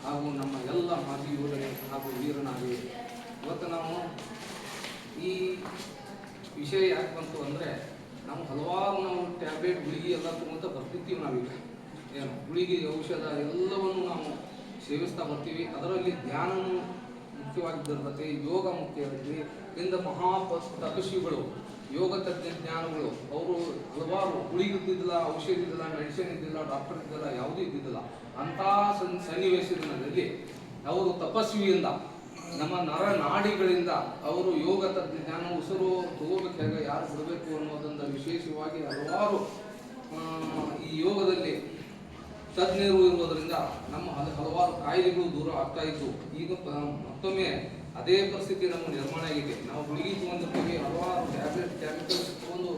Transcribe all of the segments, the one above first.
ಹಾಗೂ ನಮ್ಮ ಎಲ್ಲ ಮಾಜಿ ಯೋಧರೇ ಹಾಗೂ ವೀರನಾಗಿ ಇವತ್ತು ನಾವು ಈ ವಿಷಯ ಯಾಕೆ ಬಂತು ಅಂದರೆ ನಾವು ಹಲವಾರು ಟ್ಯಾಬ್ಲೆಟ್ ಗುಳಿಗೆ ಎಲ್ಲ ತಗೊಂತ ಬರ್ತಿರ್ತೀವಿ. ನಾವೀಗ ಏನು ಗುಳಿಗೆ ಔಷಧ ಎಲ್ಲವನ್ನು ನಾವು ಸೇವಿಸ್ತಾ ಬರ್ತೀವಿ. ಅದರಲ್ಲಿ ಧ್ಯಾನವೂ ಮುಖ್ಯವಾಗಿದ್ದಿರ್ತದೆ, ಯೋಗ ಮುಖ್ಯ ಇರ್ತದೆ. ಇಂದ ತಪಸ್ವಿಗಳು, ಯೋಗ ತಜ್ಞ ಜ್ಞಾನಗಳು ಅವರು ಹಲವಾರು ಗುಳಿಗೆ ಇದ್ದಿದ್ದಿಲ್ಲ, ಔಷಧ ಇದ್ದಿಲ್ಲ, ಮೆಡಿಸಿನ್ ಇದ್ದಿಲ್ಲ, ಡಾಕ್ಟರ್ ಇದ್ದಿಲ್ಲ, ಯಾವುದೂ ಇದ್ದಿದ್ದಿಲ್ಲ. ಅಂಥ ಸನ್ನಿವೇಶದಲ್ಲಿ ಅವರು ತಪಸ್ವಿಯಿಂದ ನಮ್ಮ ನರನಾಡಿಗಳಿಂದ ಅವರು ಯೋಗ ತಜ್ಞ ಜ್ಞಾನ ಉಸಿರು ತಗೋಬೇಕು, ಹೇಗೆ ಯಾರು ಬಿಡಬೇಕು ಅನ್ನೋದೊಂದು ವಿಶೇಷವಾಗಿ ಹಲವಾರು ಈ ಯೋಗದಲ್ಲಿ ತಜ್ಞರು ಇರುವುದರಿಂದ ನಮ್ಮ ಹಲವಾರು ಕಾಯಿಲೆಗಳು ದೂರ ಆಗ್ತಾ ಇತ್ತು. ಈಗ ಮತ್ತೊಮ್ಮೆ ಅದೇ ಪರಿಸ್ಥಿತಿ ನಮ್ಮ ನಿರ್ಮಾಣ ಆಗಿದೆ. ನಾವು ಗುಳಿಗೆ ತಗೊಂಡಿರ್ತೀವಿ, ಹಲವಾರು ಟ್ಯಾಬ್ಲೆಟ್ ಕೆಮಿಕಲ್ಸ್ ತಗೊಂಡು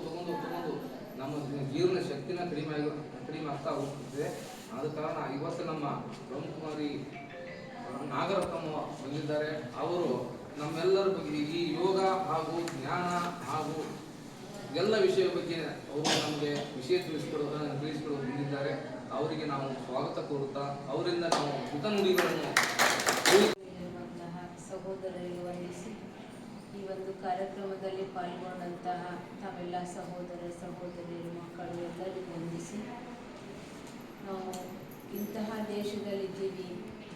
ನಮ್ಮ ಜೀವನ ಶಕ್ತಿನ ಕಡಿಮೆ ಆಗ್ತಾ ಹೋಗ್ತಿದೆ. ಆದ ಕಾರಣ ಇವತ್ತು ನಮ್ಮ ಬ್ರಹ್ಮಕುಮಾರಿ ನಾಗರತ್ನಮ್ಮ ಬಂದಿದ್ದಾರೆ. ಅವರು ನಮ್ಮೆಲ್ಲರ ಬಗ್ಗೆ ಈ ಯೋಗ ಹಾಗೂ ಜ್ಞಾನ ಹಾಗೂ ಎಲ್ಲ ವಿಷಯ ಬಗ್ಗೆ ಅವರು ನಮಗೆ ವಿಷಯ ತಿಳಿಸಿಕೊಡೋದು ಬಂದಿದ್ದಾರೆ. ಅವರಿಗೆ ನಾವು ಸ್ವಾಗತ ಕೋರುತ್ತಾ ಅವರಿಂದ ನಾವು ಹಿತನುಡಿಗಳನ್ನು ಸಹೋದರರಿಗೆ ವಂದಿಸಿ ಈ ಒಂದು ಕಾರ್ಯಕ್ರಮದಲ್ಲಿ ಪಾಲ್ಗೊಂಡಂತಹ ತಾವೆಲ್ಲ ಸಹೋದರಿಯರು ಮಕ್ಕಳು ಎಲ್ಲರಿಗೂ ವಂದಿಸಿ, ನಾವು ಇಂತಹ ದೇಶದಲ್ಲಿದ್ದೀವಿ.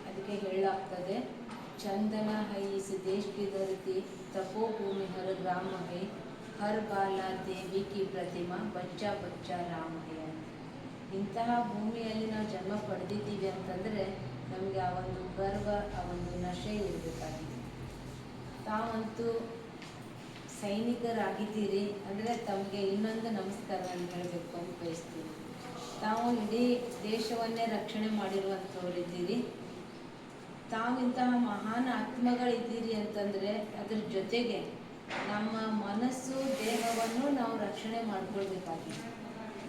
ಅದಕ್ಕೆ ಹೇಳಲಾಗ್ತದೆ, ಚಂದನ ಹೈ ಇಸ್ ದೇಶ ಕಿ ಧರತಿ, ತಪೋಭೂಮಿ ಹರ ಗ್ರಾಮ ಹೈ, ಹರ್ ಬಾಲ ದೇವಿ ಕಿ ಪ್ರತಿಮಾ, ಬಚ್ಚಾ ಬಚ್ಚಾ ರಾಮ ಹೈ ಅಂತ. ಇಂತಹ ಭೂಮಿಯಲ್ಲಿ ನಾವು ಜನ್ಮ ಪಡೆದಿದ್ದೀವಿ ಅಂತಂದರೆ ನಮಗೆ ಆ ಒಂದು ಗರ್ವ, ಆ ಒಂದು ನಶೆ ಇರಬೇಕಾಗಿದೆ. ತಾವಂತೂ ಸೈನಿಕರಾಗಿದ್ದೀರಿ ಅಂದರೆ ತಮಗೆ ಇನ್ನೊಂದು ನಮಸ್ಕಾರವನ್ನು ಹೇಳಬೇಕು ಅಂತ ಬಯಸ್ತೀವಿ. ತಾವು ಇಡೀ ದೇಶವನ್ನೇ ರಕ್ಷಣೆ ಮಾಡಿರುವಂಥವರಿದ್ದೀರಿ. ತಾವಿಂತಹ ಮಹಾನ್ ಆತ್ಮಗಳಿದ್ದೀರಿ ಅಂತಂದರೆ ಅದ್ರ ಜೊತೆಗೆ ನಮ್ಮ ಮನಸ್ಸು ದೇಹವನ್ನು ನಾವು ರಕ್ಷಣೆ ಮಾಡಿಕೊಳ್ಬೇಕಾಗಿದೆ.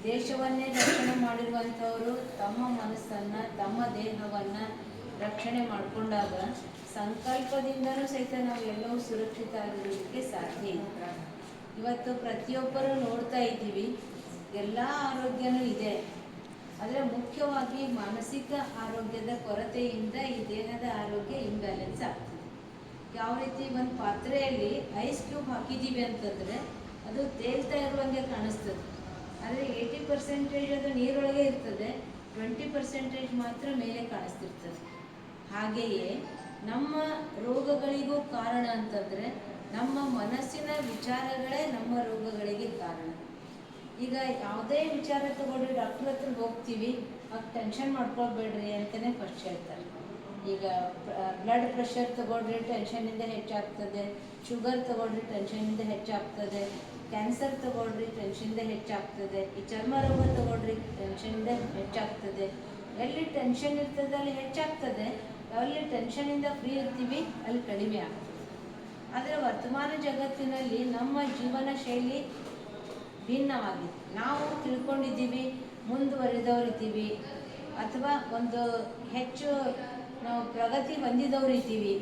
ದೇಶವನ್ನೇ ರಕ್ಷಣೆ ಮಾಡಿರುವಂಥವರು ತಮ್ಮ ಮನಸ್ಸನ್ನು, ತಮ್ಮ ದೇಹವನ್ನು ರಕ್ಷಣೆ ಮಾಡಿಕೊಂಡಾಗ ಸಂಕಲ್ಪದಿಂದಲೂ ಸಹಿತ ನಾವು ಎಲ್ಲವೂ ಸುರಕ್ಷಿತ ಆಗಿರೋದಕ್ಕೆ ಸಾಧ್ಯ ಇಲ್ಲ. ಇವತ್ತು ಪ್ರತಿಯೊಬ್ಬರೂ ನೋಡ್ತಾ ಇದ್ದೀವಿ, ಎಲ್ಲ ಆರೋಗ್ಯನೂ ಇದೆ, ಆದರೆ ಮುಖ್ಯವಾಗಿ ಮಾನಸಿಕ ಆರೋಗ್ಯದ ಕೊರತೆಯಿಂದ ಈ ದೇಹದ ಆರೋಗ್ಯ ಇಂಬ್ಯಾಲೆನ್ಸ್ ಆಗ್ತದೆ. ಯಾವ ರೀತಿ ಒಂದು ಪಾತ್ರೆಯಲ್ಲಿ ಐಸ್ ಕ್ಯೂಬ್ ಹಾಕಿದ್ದೀವಿ ಅಂತಂದರೆ ಅದು ತೇಲ್ತಾ ಇರುವಂಗೆ ಕಾಣಿಸ್ತದೆ, ಆದರೆ 80% ಅದು ನೀರೊಳಗೆ ಇರ್ತದೆ, 20% ಮಾತ್ರ ಮೇಲೆ ಕಾಣಿಸ್ತಿರ್ತದೆ. ಹಾಗೆಯೇ ನಮ್ಮ ರೋಗಗಳಿಗೂ ಕಾರಣ ಅಂತಂದರೆ ನಮ್ಮ ಮನಸ್ಸಿನ ವಿಚಾರಗಳೇ ನಮ್ಮ ರೋಗಗಳಿಗೆ ಕಾರಣ. ಈಗ ಯಾವುದೇ ವಿಚಾರ ತಗೊಂಡ್ರೆ ಡಾಕ್ಟ್ರ್ ಹತ್ರ ಹೋಗ್ತೀವಿ, ಆಗ ಟೆನ್ಷನ್ ಮಾಡ್ಕೊಳ್ಬೇಡ್ರಿ ಅಂತಲೇ ಫಸ್ಟ್ ಹೇಳ್ತಾರೆ. ಈಗ ಬ್ಲಡ್ ಪ್ರೆಷರ್ ತಗೊಂಡ್ರೆ ಟೆನ್ಷನಿಂದ ಹೆಚ್ಚಾಗ್ತದೆ, ಶುಗರ್ ತಗೊಂಡ್ರೆ ಟೆನ್ಷನಿಂದ ಹೆಚ್ಚಾಗ್ತದೆ, ಕ್ಯಾನ್ಸರ್ ತಗೊಳ್ರಿ ಟೆನ್ಷನಿಂದ ಹೆಚ್ಚಾಗ್ತದೆ, ಈ ಚರ್ಮ ರೋಗ ತಗೊಳ್ರಿ ಟೆನ್ಷನಿಂದ ಹೆಚ್ಚಾಗ್ತದೆ. ಎಲ್ಲಿ ಟೆನ್ಷನ್ ಇರ್ತದೆ ಅಲ್ಲಿ ಹೆಚ್ಚಾಗ್ತದೆ, ಎಲ್ಲಿ ಟೆನ್ಷನಿಂದ ಫ್ರೀ ಇರ್ತೀವಿ ಅಲ್ಲಿ ಕಡಿಮೆ ಆಗ್ತದೆ. ಆದರೆ ವರ್ತಮಾನ ಜಗತ್ತಿನಲ್ಲಿ ನಮ್ಮ ಜೀವನ ಶೈಲಿ ಭಿನ್ನವಾಗಿದೆ. ನಾವು ತಿಳ್ಕೊಂಡಿದ್ದೀವಿ, ಮುಂದುವರಿದವರಿದ್ದೀವಿ, ಅಥವಾ ಒಂದು ಹೆಚ್ಚು ನಾವು ಪ್ರಗತಿ ಹೊಂದಿದವರು ಇದ್ದೀವಿ.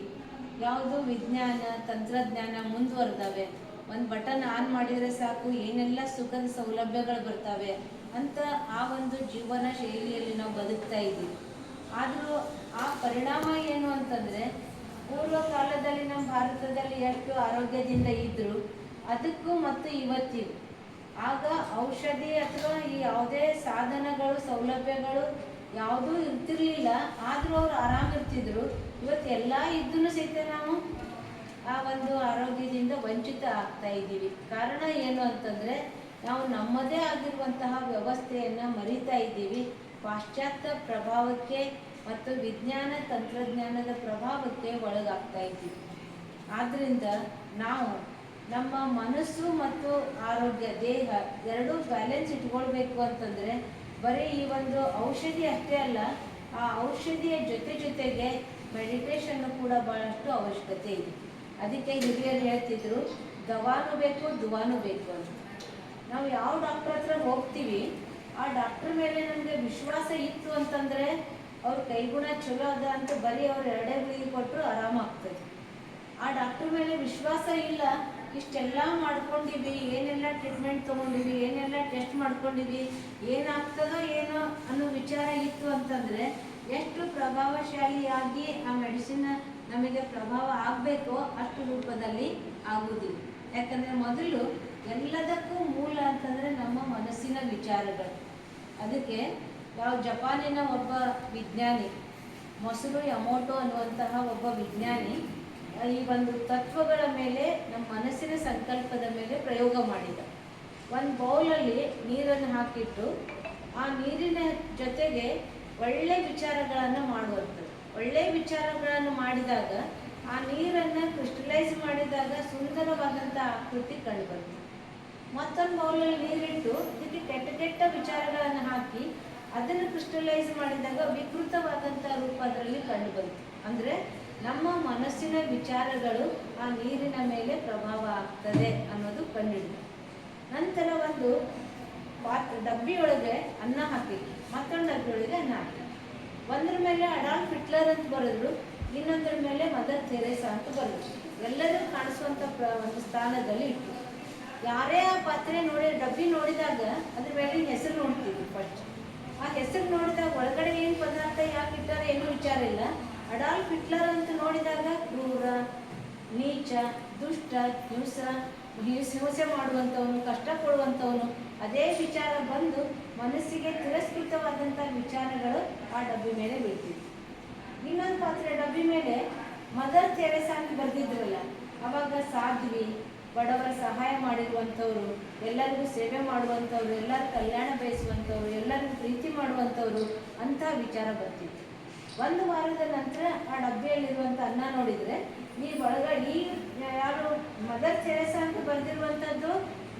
ಯಾವುದು ವಿಜ್ಞಾನ ತಂತ್ರಜ್ಞಾನ ಮುಂದುವರೆದವೆ, ಒಂದು ಬಟನ್ ಆನ್ ಮಾಡಿದರೆ ಸಾಕು ಏನೆಲ್ಲ ಸುಖದ ಸೌಲಭ್ಯಗಳು ಬರ್ತವೆ ಅಂತ ಆ ಒಂದು ಜೀವನ ಶೈಲಿಯಲ್ಲಿ ನಾವು ಬದುಕ್ತಾ ಇದ್ದೀವಿ. ಆದರೂ ಆ ಪರಿಣಾಮ ಏನು ಅಂತಂದರೆ, ಪೂರ್ವ ಕಾಲದಲ್ಲಿ ನಮ್ಮ ಭಾರತದಲ್ಲಿ ಎಷ್ಟು ಆರೋಗ್ಯದಿಂದ ಇದ್ದರು ಅದಕ್ಕೂ ಮತ್ತು ಇವತ್ತಿಗೂ ಆಗ ಔಷಧಿ ಅಥವಾ ಈ ಯಾವುದೇ ಸಾಧನಗಳು ಸೌಲಭ್ಯಗಳು ಯಾವುದೂ ಇರ್ತಿರ್ಲಿಲ್ಲ, ಆದರೂ ಅವರು ಆರಾಮಿರ್ತಿದ್ರು. ಇವತ್ತು ಎಲ್ಲ ಇದ್ದೂ ಸಹಿತ ನಾವು ಆ ಒಂದು ಆರೋಗ್ಯದಿಂದ ವಂಚಿತ ಆಗ್ತಾ ಇದ್ದೀವಿ. ಕಾರಣ ಏನು ಅಂತಂದರೆ ನಾವು ನಮ್ಮದೇ ಆಗಿರುವಂತಹ ವ್ಯವಸ್ಥೆಯನ್ನು ಮರಿತಾ ಇದ್ದೀವಿ. ಪಾಶ್ಚಾತ್ಯ ಪ್ರಭಾವಕ್ಕೆ ಮತ್ತು ವಿಜ್ಞಾನ ತಂತ್ರಜ್ಞಾನದ ಪ್ರಭಾವಕ್ಕೆ ಒಳಗಾಗ್ತಾ ಇದ್ದೀವಿ. ಆದ್ದರಿಂದ ನಾವು ನಮ್ಮ ಮನಸ್ಸು ಮತ್ತು ಆರೋಗ್ಯ ದೇಹ ಎರಡೂ ಬ್ಯಾಲೆನ್ಸ್ ಇಟ್ಕೊಳ್ಬೇಕು ಅಂತಂದರೆ ಬರೀ ಈ ಒಂದು ಔಷಧಿ ಅಷ್ಟೇ ಅಲ್ಲ, ಆ ಔಷಧಿಯ ಜೊತೆಗೆ ಮೆಡಿಟೇಷನ್ನು ಕೂಡ ಭಾಳಷ್ಟು ಅವಶ್ಯಕತೆ ಇದೆ. ಅದಕ್ಕೆ ಹಿರಿಯರು ಹೇಳ್ತಿದ್ರು, ದವಾನೂ ಬೇಕು ದುವಾನೂ ಬೇಕು ಅಂತ. ನಾವು ಯಾವ ಡಾಕ್ಟ್ರ್ ಹತ್ರ ಹೋಗ್ತೀವಿ ಆ ಡಾಕ್ಟ್ರ್ ಮೇಲೆ ನಮಗೆ ವಿಶ್ವಾಸ ಇತ್ತು ಅಂತಂದರೆ ಅವ್ರ ಕೈಗುಣ ಚಲೋ ಅದ ಅಂತ ಬರೀ ಅವ್ರು 2 ಗುಳಿಗೆ ಕೊಟ್ಟರು ಆರಾಮಾಗ್ತದೆ. ಆ ಡಾಕ್ಟ್ರ್ ಮೇಲೆ ವಿಶ್ವಾಸ ಇಲ್ಲ, ಇಷ್ಟೆಲ್ಲ ಮಾಡ್ಕೊಂಡಿವಿ, ಏನೆಲ್ಲ ಟ್ರೀಟ್ಮೆಂಟ್ ತೊಗೊಂಡಿವಿ, ಏನೆಲ್ಲ ಟೆಸ್ಟ್ ಮಾಡ್ಕೊಂಡಿವಿ, ಏನಾಗ್ತದೋ ಏನೋ ಅನ್ನೋ ವಿಚಾರ ಇತ್ತು ಅಂತಂದರೆ ಎಷ್ಟು ಪ್ರಭಾವಶಾಲಿಯಾಗಿ ಆ ಮೆಡಿಸಿನ್ ನಮಗೆ ಪ್ರಭಾವ ಆಗಬೇಕೋ ಅಷ್ಟು ರೂಪದಲ್ಲಿ ಆಗುವುದಿಲ್ಲ. ಯಾಕಂದರೆ ಮೊದಲು ಎಲ್ಲದಕ್ಕೂ ಮೂಲ ಅಂತಂದರೆ ನಮ್ಮ ಮನಸ್ಸಿನ ವಿಚಾರಗಳು. ಅದಕ್ಕೆ ಜಪಾನಿನ ಒಬ್ಬ ವಿಜ್ಞಾನಿ ಮೊಸರು ಯಮೋಟೋ ಅನ್ನುವಂತಹ ಒಬ್ಬ ವಿಜ್ಞಾನಿ ಈ ಒಂದು ತತ್ವಗಳ ಮೇಲೆ ನಮ್ಮ ಮನಸ್ಸಿನ ಸಂಕಲ್ಪದ ಮೇಲೆ ಪ್ರಯೋಗ ಮಾಡಿದ. ಒಂದು ಬೌಲಲ್ಲಿ ನೀರನ್ನು ಹಾಕಿಟ್ಟು ಆ ನೀರಿನ ಜೊತೆಗೆ ಒಳ್ಳೆ ವಿಚಾರಗಳನ್ನು ಮಾಡುವಂಥದ್ದು. ಒಳ್ಳೆ ವಿಚಾರಗಳನ್ನು ಮಾಡಿದಾಗ ಆ ನೀರನ್ನು ಕ್ರಿಸ್ಟಲೈಸ್ ಮಾಡಿದಾಗ ಸುಂದರವಾದಂಥ ಆಕೃತಿ ಕಂಡುಬರ್ತದೆ. ಮತ್ತೊಂದು ಬೌಲಲ್ಲಿ ನೀರಿಟ್ಟು ಇದಕ್ಕೆ ಕೆಟ್ಟ ಕೆಟ್ಟ ವಿಚಾರಗಳನ್ನು ಹಾಕಿ ಅದನ್ನು ಕ್ರಿಸ್ಟಲೈಸ್ ಮಾಡಿದಾಗ ವಿಕೃತವಾದಂಥ ರೂಪ ಅದರಲ್ಲಿ ಕಂಡುಬಂತು. ಅಂದರೆ ನಮ್ಮ ಮನಸ್ಸಿನ ವಿಚಾರಗಳು ಆ ನೀರಿನ ಮೇಲೆ ಪ್ರಭಾವ ಆಗ್ತದೆ ಅನ್ನೋದು ಕಂಡುಹಿಡಿದು. ನಂತರ ಒಂದು ಡಬ್ಬಿಯೊಳಗೆ ಅನ್ನ ಹಾಕಿ ಮತ್ತೊಂದು ಡಬ್ಬಿಯೊಳಗೆ ಅನ್ನ ಹಾಕಿ, ಒಂದ್ರ ಮೇಲೆ ಅಡಾಲ್ಫ್ ಹಿಟ್ಲರ್ ಅಂತ ಬರೆದ್ರು, ಇನ್ನೊಂದರ ಮೇಲೆ ಮದರ್ ಥೆರೇಸಾ ಅಂತ ಬರೆದ್ರು. ಎಲ್ಲರೂ ಕಾಣಿಸುವಂಥ ಒಂದು ಸ್ಥಾನದಲ್ಲಿ ಇಟ್ಟು ಯಾರೇ ಆ ಪಾತ್ರೆ ಡಬ್ಬಿ ನೋಡಿದಾಗ ಅದ್ರ ಮೇಲೆ ಹೆಸರು ನೋಡ್ತೀವಿ. ಫಸ್ಟ್ ಆ ಹೆಸರು ನೋಡಿದಾಗ ಒಳಗಡೆ ಏನು ಪದಾರ್ಥ ಯಾಕೆ ಇಟ್ಟಾರೆ ಏನೂ ವಿಚಾರ ಇಲ್ಲ. ಅಡಾಲ್ಫ್ ಹಿಟ್ಲರ್ ಅಂತ ನೋಡಿದಾಗ ಕ್ರೂರ, ನೀಚ, ದುಷ್ಟ, ಹಿಂಸೆ ಮಾಡುವಂಥವನು, ಕಷ್ಟ ಕೊಡುವಂಥವನು, ಅದೇ ವಿಚಾರ ಬಂದು ಮನಸ್ಸಿಗೆ ತಿರಸ್ಕೃತವಾದಂಥ ವಿಚಾರಗಳು ಆ ಡಬ್ಬಿ ಮೇಲೆ ಬೀಳ್ತಿದ್ವು. ಇನ್ನೊಂದು ಪಾತ್ರೆ ಡಬ್ಬಿ ಮೇಲೆ ಮದರ್ ಥೆರೇಸಾ ಅಂತ ಬರೆದಿದ್ರಲ್ಲ, ಅವಾಗ ಸಾಧ್ವಿ, ಬಡವರ ಸಹಾಯ ಮಾಡಿರುವಂಥವ್ರು, ಎಲ್ಲರಿಗೂ ಸೇವೆ ಮಾಡುವಂಥವ್ರು, ಎಲ್ಲರ ಕಲ್ಯಾಣ ಬಯಸುವಂಥವ್ರು, ಎಲ್ಲರಿಗೂ ಪ್ರೀತಿ ಮಾಡುವಂಥವ್ರು ಅಂಥ ವಿಚಾರ ಬರ್ತಿತ್ತು. ಒಂದು ವಾರದ ನಂತರ ಆ ಡಬ್ಬಿಯಲ್ಲಿರುವಂಥ ಅನ್ನ ನೋಡಿದರೆ ಈ ಒಳಗಡೆ ಯಾರು ಮದರ್ ಥೆರೇಸಾ ಅಂತ ಬರೆದಿರುವಂಥದ್ದು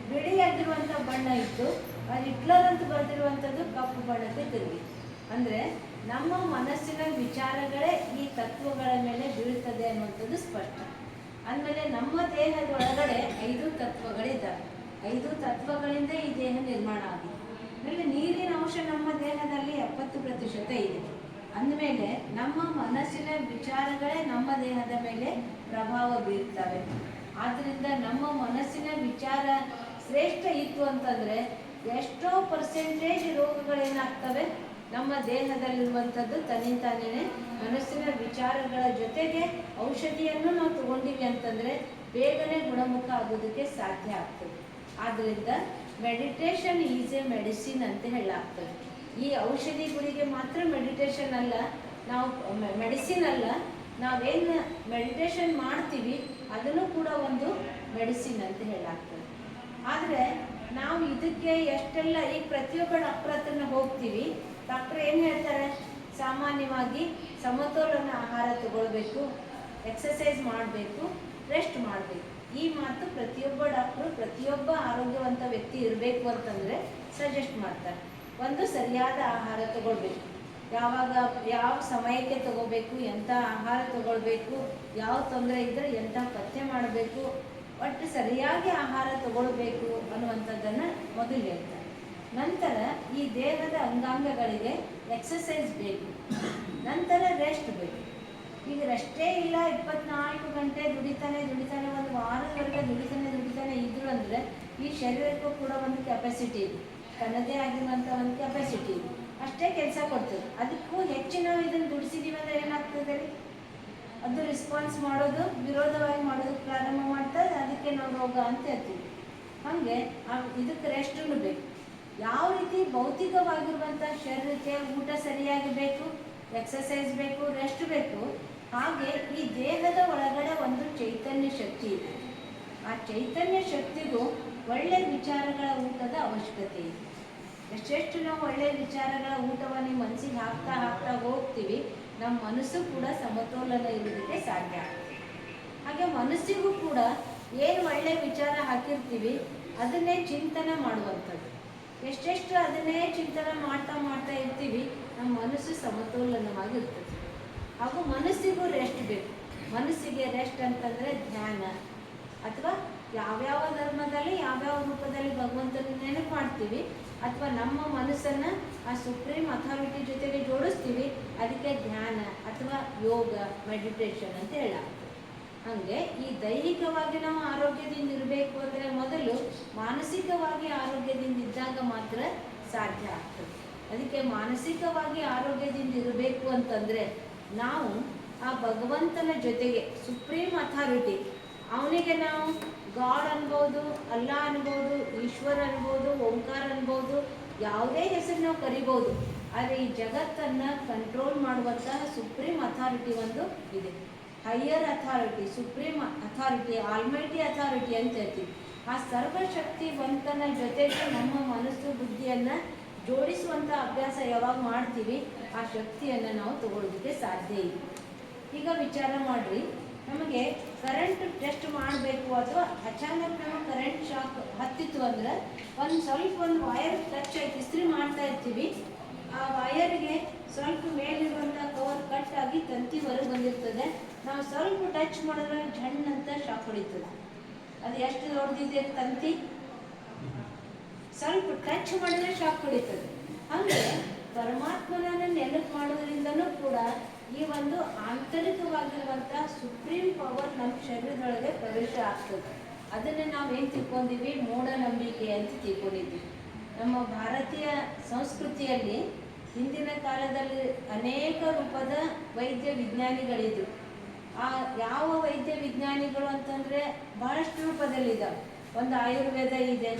ಬಿಳಿಯಾಗಿರುವಂಥ ಬಣ್ಣ ಇತ್ತು, ಅದು ಹಿಟ್ಲರ್ ಅಂತ ಬರೆದಿರುವಂಥದ್ದು ಕಪ್ಪು ಬಣ್ಣಕ್ಕೆ ತಿರುಗಿ. ಅಂದರೆ ನಮ್ಮ ಮನಸ್ಸಿನ ವಿಚಾರಗಳೇ ಈ ತತ್ವಗಳ ಮೇಲೆ ಬೀಳ್ತದೆ ಅನ್ನುವಂಥದ್ದು ಸ್ಪಷ್ಟ. ಆಮೇಲೆ ನಮ್ಮ ದೇಹದ ಒಳಗಡೆ 5 ತತ್ವಗಳಿದ್ದಾವೆ. 5 ತತ್ವಗಳಿಂದ ಈ ದೇಹ ನಿರ್ಮಾಣ ಆಗಿದೆ. ಆಮೇಲೆ ನೀರಿನ ಅಂಶ ನಮ್ಮ ದೇಹದಲ್ಲಿ 70% ಇದೆ. ಅಂದಮೇಲೆ ನಮ್ಮ ಮನಸ್ಸಿನ ವಿಚಾರಗಳೇ ನಮ್ಮ ದೇಹದ ಮೇಲೆ ಪ್ರಭಾವ ಬೀರ್ತವೆ. ಆದ್ದರಿಂದ ನಮ್ಮ ಮನಸ್ಸಿನ ವಿಚಾರ ಶ್ರೇಷ್ಠ ಇತ್ತು ಅಂತಂದರೆ ಎಷ್ಟೋ ಪರ್ಸೆಂಟೇಜ್ ರೋಗಗಳೇನಾಗ್ತವೆ ನಮ್ಮ ದೇಹದಲ್ಲಿರುವಂಥದ್ದು ತನ್ನಿಂತಾನೇ ಮನಸ್ಸಿನ ವಿಚಾರಗಳ ಜೊತೆಗೆ ಔಷಧಿಯನ್ನು ನಾವು ತಗೊಂಡಿವಿ ಅಂತಂದರೆ ಬೇಗನೆ ಗುಣಮುಖ ಆಗೋದಕ್ಕೆ ಸಾಧ್ಯ ಆಗ್ತದೆ. ಆದ್ದರಿಂದ ಮೆಡಿಟೇಷನ್ ಈಸ್ ಎ ಮೆಡಿಸಿನ್ ಅಂತ ಹೇಳಲಾಗ್ತದೆ. ಈ ಔಷಧಿಗಳಿಗೆ ಮಾತ್ರ ಮೆಡಿಟೇಷನ್ ಅಲ್ಲ, ನಾವು ಮೆಡಿಸಿನ್ ಅಲ್ಲ, ನಾವೇನು ಮೆಡಿಟೇಷನ್ ಮಾಡ್ತೀವಿ ಅದನ್ನು ಕೂಡ ಒಂದು ಮೆಡಿಸಿನ್ ಅಂತ ಹೇಳಲಾಗ್ತದೆ. ಆದರೆ ನಾವು ಇದಕ್ಕೆ ಎಷ್ಟೆಲ್ಲ ಈಗ ಪ್ರತಿಯೊಬ್ಬ ಡಾಕ್ಟರ್ ಹತ್ರನ ಹೋಗ್ತೀವಿ, ಡಾಕ್ಟರ್ ಏನು ಹೇಳ್ತಾರೆ? ಸಾಮಾನ್ಯವಾಗಿ ಸಮತೋಲನ ಆಹಾರ ತಗೊಳ್ಬೇಕು, ಎಕ್ಸಸೈಸ್ ಮಾಡಬೇಕು, ರೆಸ್ಟ್ ಮಾಡಬೇಕು. ಈ ಮಾತು ಪ್ರತಿಯೊಬ್ಬ ಡಾಕ್ಟ್ರು ಪ್ರತಿಯೊಬ್ಬ ಆರೋಗ್ಯವಂತ ವ್ಯಕ್ತಿ ಇರಬೇಕು ಅಂತಂದರೆ ಸಜೆಸ್ಟ್ ಮಾಡ್ತಾರೆ. ಒಂದು ಸರಿಯಾದ ಆಹಾರ ತಗೊಳ್ಬೇಕು, ಯಾವ ಸಮಯಕ್ಕೆ ತಗೋಬೇಕು, ಎಂಥ ಆಹಾರ ತಗೊಳ್ಬೇಕು, ಯಾವ ತೊಂದರೆ ಇದ್ದರೆ ಎಂಥ ಪಥ್ಯ ಮಾಡಬೇಕು, ಒಟ್ಟು ಸರಿಯಾಗಿ ಆಹಾರ ತಗೊಳ್ಬೇಕು ಅನ್ನುವಂಥದ್ದನ್ನು ಮೊದಲು ಹೇಳ್ತಾರೆ. ನಂತರ ಈ ದೇಹದ ಅಂಗಾಂಗಗಳಿಗೆ ಎಕ್ಸಸೈಸ್ ಬೇಕು, ನಂತರ ರೆಸ್ಟ್ ಬೇಕು. ಈಗ ರೆಸ್ಟೇ ಇಲ್ಲ, 24 ಗಂಟೆ ದುಡಿತಾನೆ, ಒಂದು ವಾರದವರೆಗೆ ದುಡಿತಾನೆ ಇದ್ರು ಅಂದರೆ ಈ ಶರೀರಕ್ಕೂ ಕೂಡ ಒಂದು ಕೆಪಾಸಿಟಿ ಇದೆ, ತನ್ನದೇ ಆಗಿರುವಂಥ ಒಂದು ಕೆಪಾಸಿಟಿ ಇದೆ, ಅಷ್ಟೇ ಕೆಲಸ ಕೊಡ್ತದೆ. ಅದಕ್ಕೂ ಹೆಚ್ಚು ನಾವು ಇದನ್ನು ದುಡಿಸಿದ್ದೀವಿ ಅಂದರೆ ಏನಾಗ್ತದೆ ರೀ? ಅದು ರೆಸ್ಪಾನ್ಸ್ ಮಾಡೋದು, ವಿರೋಧವಾಗಿ ಮಾಡೋದಕ್ಕೆ ಪ್ರಾರಂಭ ಮಾಡ್ತದೆ. ಅದಕ್ಕೆ ನಾವು ರೋಗ ಅಂತ ಹೇಳ್ತೀವಿ. ಹಾಗೆ ಇದಕ್ಕೆ ರೆಸ್ಟನ್ನು ಬೇಕು. ಯಾವ ರೀತಿ ಭೌತಿಕವಾಗಿರುವಂಥ ಶರೀರಕ್ಕೆ ಊಟ ಸರಿಯಾಗಿ ಬೇಕು, ಎಕ್ಸಸೈಸ್ ಬೇಕು, ರೆಸ್ಟ್ ಬೇಕು, ಹಾಗೆ ಈ ದೇಹದ ಒಳಗಡೆ ಒಂದು ಚೈತನ್ಯ ಶಕ್ತಿ ಇದೆ. ಆ ಚೈತನ್ಯ ಶಕ್ತಿಗೂ ಒಳ್ಳೆಯ ವಿಚಾರಗಳ ಊಟದ ಅವಶ್ಯಕತೆ ಇದೆ. ಎಷ್ಟೆಷ್ಟು ನಾವು ಒಳ್ಳೆಯ ವಿಚಾರಗಳ ಊಟವನ್ನು ಮನಸ್ಸಿಗೆ ಹಾಕ್ತಾ ಹೋಗ್ತೀವಿ, ನಮ್ಮ ಮನಸ್ಸು ಕೂಡ ಸಮತೋಲನ ಇರೋದಕ್ಕೆ ಸಾಧ್ಯ ಆಗ್ತದೆ. ಹಾಗೆ ಮನಸ್ಸಿಗೂ ಕೂಡ ಏನು ಒಳ್ಳೆಯ ವಿಚಾರ ಹಾಕಿರ್ತೀವಿ ಅದನ್ನೇ ಚಿಂತನೆ ಮಾಡುವಂಥದ್ದು. ಎಷ್ಟೆಷ್ಟು ಅದನ್ನೇ ಚಿಂತನೆ ಮಾಡ್ತಾ ಇರ್ತೀವಿ, ನಮ್ಮ ಮನಸ್ಸು ಸಮತೋಲನವಾಗಿರ್ತದೆ. ಹಾಗೂ ಮನಸ್ಸಿಗೂ ರೆಸ್ಟ್ ಬೇಕು. ಮನಸ್ಸಿಗೆ ರೆಸ್ಟ್ ಅಂತಂದರೆ ಧ್ಯಾನ, ಅಥವಾ ಯಾವ್ಯಾವ ಧರ್ಮದಲ್ಲಿ ಯಾವ್ಯಾವ ರೂಪದಲ್ಲಿ ಭಗವಂತನ ನೆನಪು ಮಾಡ್ತೀವಿ, ಅಥವಾ ನಮ್ಮ ಮನಸ್ಸನ್ನು ಆ ಸುಪ್ರೀಂ ಅಥಾರಿಟಿ ಜೊತೆಗೆ ಜೋಡಿಸ್ತೀವಿ, ಅದಕ್ಕೆ ಧ್ಯಾನ ಅಥವಾ ಯೋಗ, ಮೆಡಿಟೇಷನ್ ಅಂತ ಹೇಳಾಗ್ತದೆ. ಹಾಗೆ ಈ ದೈಹಿಕವಾಗಿ ನಾವು ಆರೋಗ್ಯದಿಂದ ಇರಬೇಕು ಅಂದರೆ ಮೊದಲು ಮಾನಸಿಕವಾಗಿ ಆರೋಗ್ಯದಿಂದ ಇದ್ದಾಗ ಮಾತ್ರ ಸಾಧ್ಯ ಆಗ್ತದೆ. ಅದಕ್ಕೆ ಮಾನಸಿಕವಾಗಿ ಆರೋಗ್ಯದಿಂದ ಇರಬೇಕು ಅಂತಂದರೆ ನಾವು ಆ ಭಗವಂತನ ಜೊತೆಗೆ ಸುಪ್ರೀಂ ಅಥಾರಿಟಿ ಅವನಿಗೆ ನಾವು ಗಾಡ್ ಅನ್ಬೋದು, ಅಲ್ಲ ಅನ್ಬೋದು, ಈಶ್ವರ ಅನ್ಬೋದು, ಓಂಕಾರ ಅನ್ಬೋದು, ಯಾವುದೇ ಹೆಸರು ನಾವು ಕರಿಬೋದು. ಆದರೆ ಈ ಜಗತ್ತನ್ನು ಕಂಟ್ರೋಲ್ ಮಾಡುವಂತಹ ಸುಪ್ರೀಂ ಅಥಾರಿಟಿ ಒಂದು ಇದೆ. Higher authority, supreme authority, almighty authority ಅಂತ ಹೇಳ್ತೀವಿ. ಆ ಸರ್ವಶಕ್ತಿವಂತನ ಜೊತೆಗೆ ನಮ್ಮ ಮನಸ್ಸು ಬುದ್ಧಿಯನ್ನು ಜೋಡಿಸುವಂಥ ಅಭ್ಯಾಸ ಯಾವಾಗ ಮಾಡ್ತೀವಿ ಆ ಶಕ್ತಿಯನ್ನು ನಾವು ತಗೊಳ್ಳೋದಕ್ಕೆ ಸಾಧ್ಯ ಇದೆ. ಈಗ ವಿಚಾರ ಮಾಡಿರಿ, ನಮಗೆ ಕರೆಂಟ್ ಟೆಸ್ಟ್ ಮಾಡಬೇಕು ಅಥವಾ ಅಚಾನಕ್ ನಮಗೆ ಕರೆಂಟ್ ಶಾಕ್ ಹತ್ತಿತ್ತು ಅಂದ್ರೆ ಒಂದು ವೈರ್ ಟಚ್ ಆಗಿ ಇಸ್ತ್ರಿ ಮಾಡ್ತಾ ಇರ್ತೀವಿ. ಆ ವೈರ್ಗೆ ಸ್ವಲ್ಪ ಮೇಲಿರುವಂಥ ಕವರ್ ಕಟ್ ಆಗಿ ತಂತಿ ಹೊರಗೆ ಬಂದಿರ್ತದೆ. ನಾವು ಸ್ವಲ್ಪ ಟಚ್ ಮಾಡಿದ್ರೆ ಝಣ್ ಅಂತ ಶಾಕ್ ಹೊಡಿತದೆ. ಅದು ಎಷ್ಟು ದೊಡ್ಡದಿದೆ ತಂತಿ, ಸ್ವಲ್ಪ ಟಚ್ ಮಾಡಿದ್ರೆ ಶಾಕ್ ಹೊಡಿತದೆ. ಹಾಗೆ ಪರಮಾತ್ಮನನ್ನು ನೆನಪು ಮಾಡೋದ್ರಿಂದನೂ ಕೂಡ ಈ ಒಂದು ಆಂತರಿಕವಾಗಿರುವಂಥ ಸುಪ್ರೀಂ ಪವರ್ ನಮ್ಮ ಶರೀರದೊಳಗೆ ಪ್ರವೇಶ ಆಗ್ತದೆ. ಅದನ್ನು ನಾವೇನು ತಿಳ್ಕೊಂಡಿವಿ, ಮೂಢನಂಬಿಕೆ ಅಂತ ತಿಳ್ಕೊಂಡಿದ್ವಿ. ನಮ್ಮ ಭಾರತೀಯ ಸಂಸ್ಕೃತಿಯಲ್ಲಿ ಹಿಂದಿನ ಕಾಲದಲ್ಲಿ ಅನೇಕ ರೂಪದ ವೈದ್ಯ ವಿಜ್ಞಾನಿಗಳಿದ್ರು. ಆ ಯಾವ ವೈದ್ಯ ವಿಜ್ಞಾನಿಗಳು ಅಂತಂದರೆ ಬಹಳಷ್ಟು ರೂಪದಲ್ಲಿದ್ದಾವೆ. ಒಂದು ಆಯುರ್ವೇದ ಇದೆ,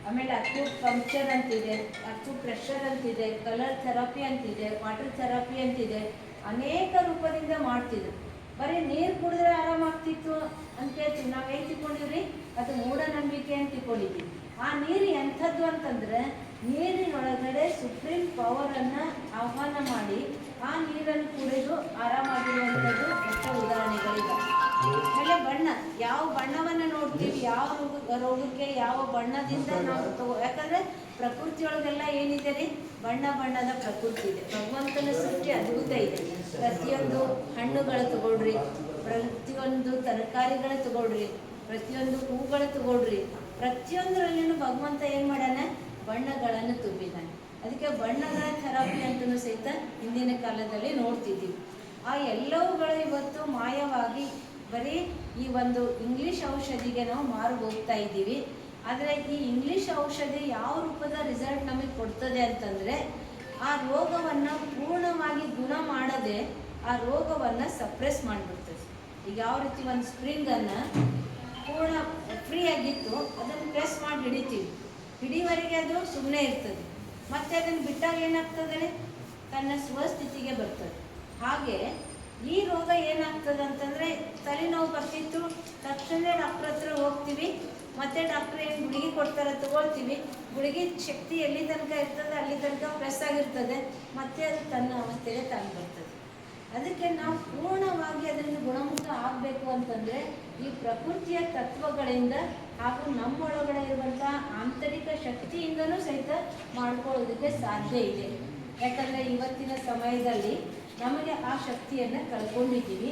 ಆಮೇಲೆ ಅಕ್ಯುಪಂಕ್ಚರ್ ಅಂತಿದೆ, ಅಕ್ಯುಪ್ರೆಷರ್ ಅಂತಿದೆ, ಕಲರ್ ಥೆರಪಿ ಅಂತಿದೆ, ವಾಟರ್ ಥೆರಪಿ ಅಂತಿದೆ. ಅನೇಕ ರೂಪದಿಂದ ಮಾಡ್ತಿದ್ರು. ಬರೀ ನೀರು ಕುಡಿದ್ರೆ ಆರಾಮಾಗ್ತಿತ್ತು ಅಂತ ಹೇಳ್ತೀವಿ. ನಾವೇನು ತಿಳ್ಕೊಂಡಿವ್ರಿ, ಅದು ಮೂಢನಂಬಿಕೆ ಅಂತ ತಿಳ್ಕೊಂಡಿದ್ವಿ. ಆ ನೀರು ಎಂಥದ್ದು ಅಂತಂದರೆ ನೀರಿನೊಳಗಡೆ ಸುಪ್ರೀಂ ಪವರನ್ನು ಆಹ್ವಾನ ಮಾಡಿ ಆ ನೀರನ್ನು ಕುಡಿದು ಆರಾಮಾಗಿರುವಂಥದ್ದು ಎಷ್ಟೋ ಉದಾಹರಣೆಗಳಿವೆ. ಆಮೇಲೆ ಬಣ್ಣ, ಯಾವ ಬಣ್ಣವನ್ನು ನೋಡ್ತೀವಿ, ಯಾವ ರೋಗಕ್ಕೆ ಯಾವ ಬಣ್ಣದಿಂದ ನಾವು ಯಾಕಂದರೆ ಪ್ರಕೃತಿಯೊಳಗೆಲ್ಲ ಏನಿದೆ ರೀ, ಬಣ್ಣ ಬಣ್ಣದ ಪ್ರಕೃತಿ ಇದೆ. ಭಗವಂತನ ಸೃಷ್ಟಿ ಅದ್ಭುತ ಇದೆ. ಪ್ರತಿಯೊಂದು ಹಣ್ಣುಗಳು ತಗೊಳ್ರಿ, ಪ್ರತಿಯೊಂದು ತರಕಾರಿಗಳು ತಗೊಳ್ರಿ, ಪ್ರತಿಯೊಂದು ಹೂಗಳು ತಗೊಳ್ರಿ, ಪ್ರತಿಯೊಂದರಲ್ಲಿನೂ ಭಗವಂತ ಏನು ಮಾಡ್ಯಾನ, ಬಣ್ಣಗಳನ್ನು ತುಂಬಿದ್ದಾನೆ. ಅದಕ್ಕೆ ಬಣ್ಣಗಳ ಥೆರಪಿ ಅಂತಲೂ ಸಹಿತ ಹಿಂದಿನ ಕಾಲದಲ್ಲಿ ನೋಡ್ತಿದ್ದೀವಿ. ಆ ಎಲ್ಲವುಗಳು ಇವತ್ತು ಮಾಯವಾಗಿ ಬರೀ ಈ ಒಂದು ಇಂಗ್ಲೀಷ್ ಔಷಧಿಗೆ ನಾವು ಮಾರು ಹೋಗ್ತಾ ಇದ್ದೀವಿ. ಆದರೆ ಈ ಇಂಗ್ಲೀಷ್ ಔಷಧಿ ಯಾವ ರೂಪದ ರಿಸಲ್ಟ್ ನಮಗೆ ಕೊಡ್ತದೆ ಅಂತಂದರೆ ಆ ರೋಗವನ್ನು ಪೂರ್ಣವಾಗಿ ಗುಣ ಮಾಡದೆ ಆ ರೋಗವನ್ನು ಸಪ್ರೆಸ್ ಮಾಡಿಬಿಡ್ತದೆ. ಈಗ ಯಾವ ರೀತಿ ಒಂದು ಸ್ಪ್ರಿಂಗನ್ನು ಪೂರ್ಣ ಫ್ರೀಯಾಗಿತ್ತು ಅದನ್ನು ಪ್ರೆಸ್ ಮಾಡಿ ಹಿಡಿತೀವಿ, ಹಿಡಿವರೆಗೆ ಅದು ಸುಮ್ಮನೆ ಇರ್ತದೆ. ಮತ್ತು ಅದನ್ನು ಬಿಟ್ಟಾಗ ಏನಾಗ್ತದೆ, ತನ್ನ ಸ್ವಸ್ಥಿತಿಗೆ ಬರ್ತದೆ. ಹಾಗೆ ಈ ರೋಗ ಏನಾಗ್ತದೆ ಅಂತಂದರೆ ತಲೆನೋವು ಬರ್ತಿತ್ತು, ತಕ್ಷಣ ಡಾಕ್ಟ್ರ್ ಹತ್ರ ಹೋಗ್ತೀವಿ. ಮತ್ತು ಡಾಕ್ಟ್ರ್ ಏನು ಗುಳಿಗೆ ಕೊಡ್ತಾರೆ ತಗೊಳ್ತೀವಿ. ಗುಳಿಗೆ ಶಕ್ತಿ ಎಲ್ಲಿ ತನಕ ಇರ್ತದೆ ಅಲ್ಲಿ ತನಕ ಪ್ರೆಸ್ ಆಗಿರ್ತದೆ, ಮತ್ತು ಅದು ತನ್ನ ಅವಸ್ಥೆಗೆ ತಾನು ಬರ್ತದೆ. ಅದಕ್ಕೆ ನಾವು ಪೂರ್ಣವಾಗಿ ಅದರಿಂದ ಗುಣಮುಖ ಆಗಬೇಕು ಅಂತಂದರೆ ಈ ಪ್ರಕೃತಿಯ ತತ್ವಗಳಿಂದ ಹಾಗೂ ನಮ್ಮೊಳಗಡೆ ಇರುವಂಥ ಆಂತರಿಕ ಶಕ್ತಿಯಿಂದಲೂ ಸಹಿತ ಮಾಡ್ಕೊಳ್ಳೋದಕ್ಕೆ ಸಾಧ್ಯ ಇದೆ. ಯಾಕಂದರೆ ಇವತ್ತಿನ ಸಮಯದಲ್ಲಿ ನಮಗೆ ಆ ಶಕ್ತಿಯನ್ನು ಕಳ್ಕೊಂಡಿದ್ದೀವಿ.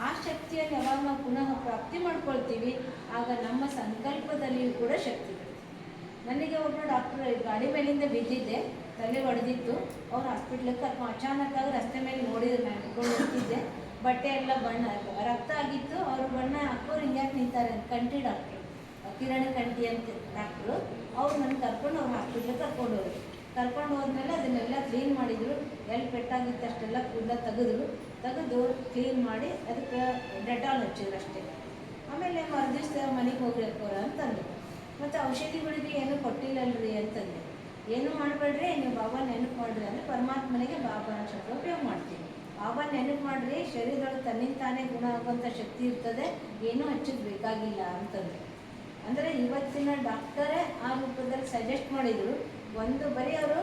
ಆ ಶಕ್ತಿಯನ್ನು ಯಾವಾಗ ನಾವು ಪುನಃ ಪ್ರಾಪ್ತಿ ಮಾಡ್ಕೊಳ್ತೀವಿ ಆಗ ನಮ್ಮ ಸಂಕಲ್ಪದಲ್ಲಿಯೂ ಕೂಡ ಶಕ್ತಿ ಬರುತ್ತೆ. ನನಗೆ ಒಬ್ಬರು ಡಾಕ್ಟ್ರು ಗಾಡಿ ಮೇಲಿಂದ ಬಿದ್ದಿದ್ದೆ, ತಲೆ ಹೊಡೆದಿತ್ತು. ಅವ್ರು ಹಾಸ್ಪಿಟ್ಲಿಗೆ ಅಚಾನಕ್ಕಾಗಿ ರಸ್ತೆ ಮೇಲೆ ನೋಡಿದ್ರು, ನಾನು ಹಿಡ್ಕೊಂಡು ಹೋಗ್ತಿದ್ದೆ. ಬಟ್ಟೆ ಎಲ್ಲ ಬಣ್ಣ ರಕ್ತ ಆಗಿತ್ತು. ಅವರು ಬಣ್ಣ ಹಾಕೋರು ಹಿಂಗ್ಯಾಕೆ ನಿಂತಾರೆ ಅಂತ ಕಂಠಿ ಡಾಕ್ಟ್ರು, ಕಿರಣ ಕಂಠಿ ಅಂತ ಡಾಕ್ಟ್ರು, ಅವ್ರು ನನ್ನ ಕರ್ಕೊಂಡು ಅವ್ರು ಹಾಸ್ಪಿಟ್ಲಿಗೆ ಕರ್ಕೊಂಡು ಹೋದ್ರು. ಕರ್ಕೊಂಡು ಹೋದ್ಮೇಲೆ ಅದನ್ನೆಲ್ಲ ಕ್ಲೀನ್ ಮಾಡಿದರು. ಎಲ್ಲಿ ಪೆಟ್ಟಾಗಿತ್ತು ಅಷ್ಟೆಲ್ಲ ಕೂದಲ ತೆಗೆದು ಕ್ಲೀನ್ ಮಾಡಿ ಅದಕ್ಕೆ ಡೆಟಾಲ್ ಹಚ್ಚಿದ್ರು ಅಷ್ಟೇ. ಆಮೇಲೆ ಮರುದಿವ್ಸ ಮನೆಗೆ ಹೋಗ್ಬೇಕವ್ರ ಅಂತಂದರು. ಮತ್ತು ಔಷಧಿಗಳಿಗೆ ಏನೂ ಕೊಟ್ಟಿಲ್ಲಲ್ರಿ ಅಂತಂದೆ. ಏನೂ ಮಾಡಬೇಡ್ರಿ, ನೀವು ಬಾಬಾ ನೆನಪು ಮಾಡಿರಿ ಅಂದರೆ ಪರಮಾತ್ಮನಿಗೆ ಬಾಬಾನ ಶಬ್ದ ಉಪಯೋಗ ಮಾಡ್ತೀವಿ. ಬಾಬಾ ನೆನಪು ಮಾಡಿರಿ, ಶರೀರದೊಳಗೆ ತನ್ನಿಂದ ತಾನೇ ಗುಣ ಆಗುವಂಥ ಶಕ್ತಿ ಇರ್ತದೆ, ಏನೂ ಹಚ್ಚೋದು ಬೇಕಾಗಿಲ್ಲ ಅಂತಂದರೆ. ಅಂದರೆ ಇವತ್ತಿನ ಡಾಕ್ಟರೇ ಆ ರೂಪದಲ್ಲಿ ಸಜೆಸ್ಟ್ ಮಾಡಿದರು. ಒಂದು ಬರೀ ಅವರು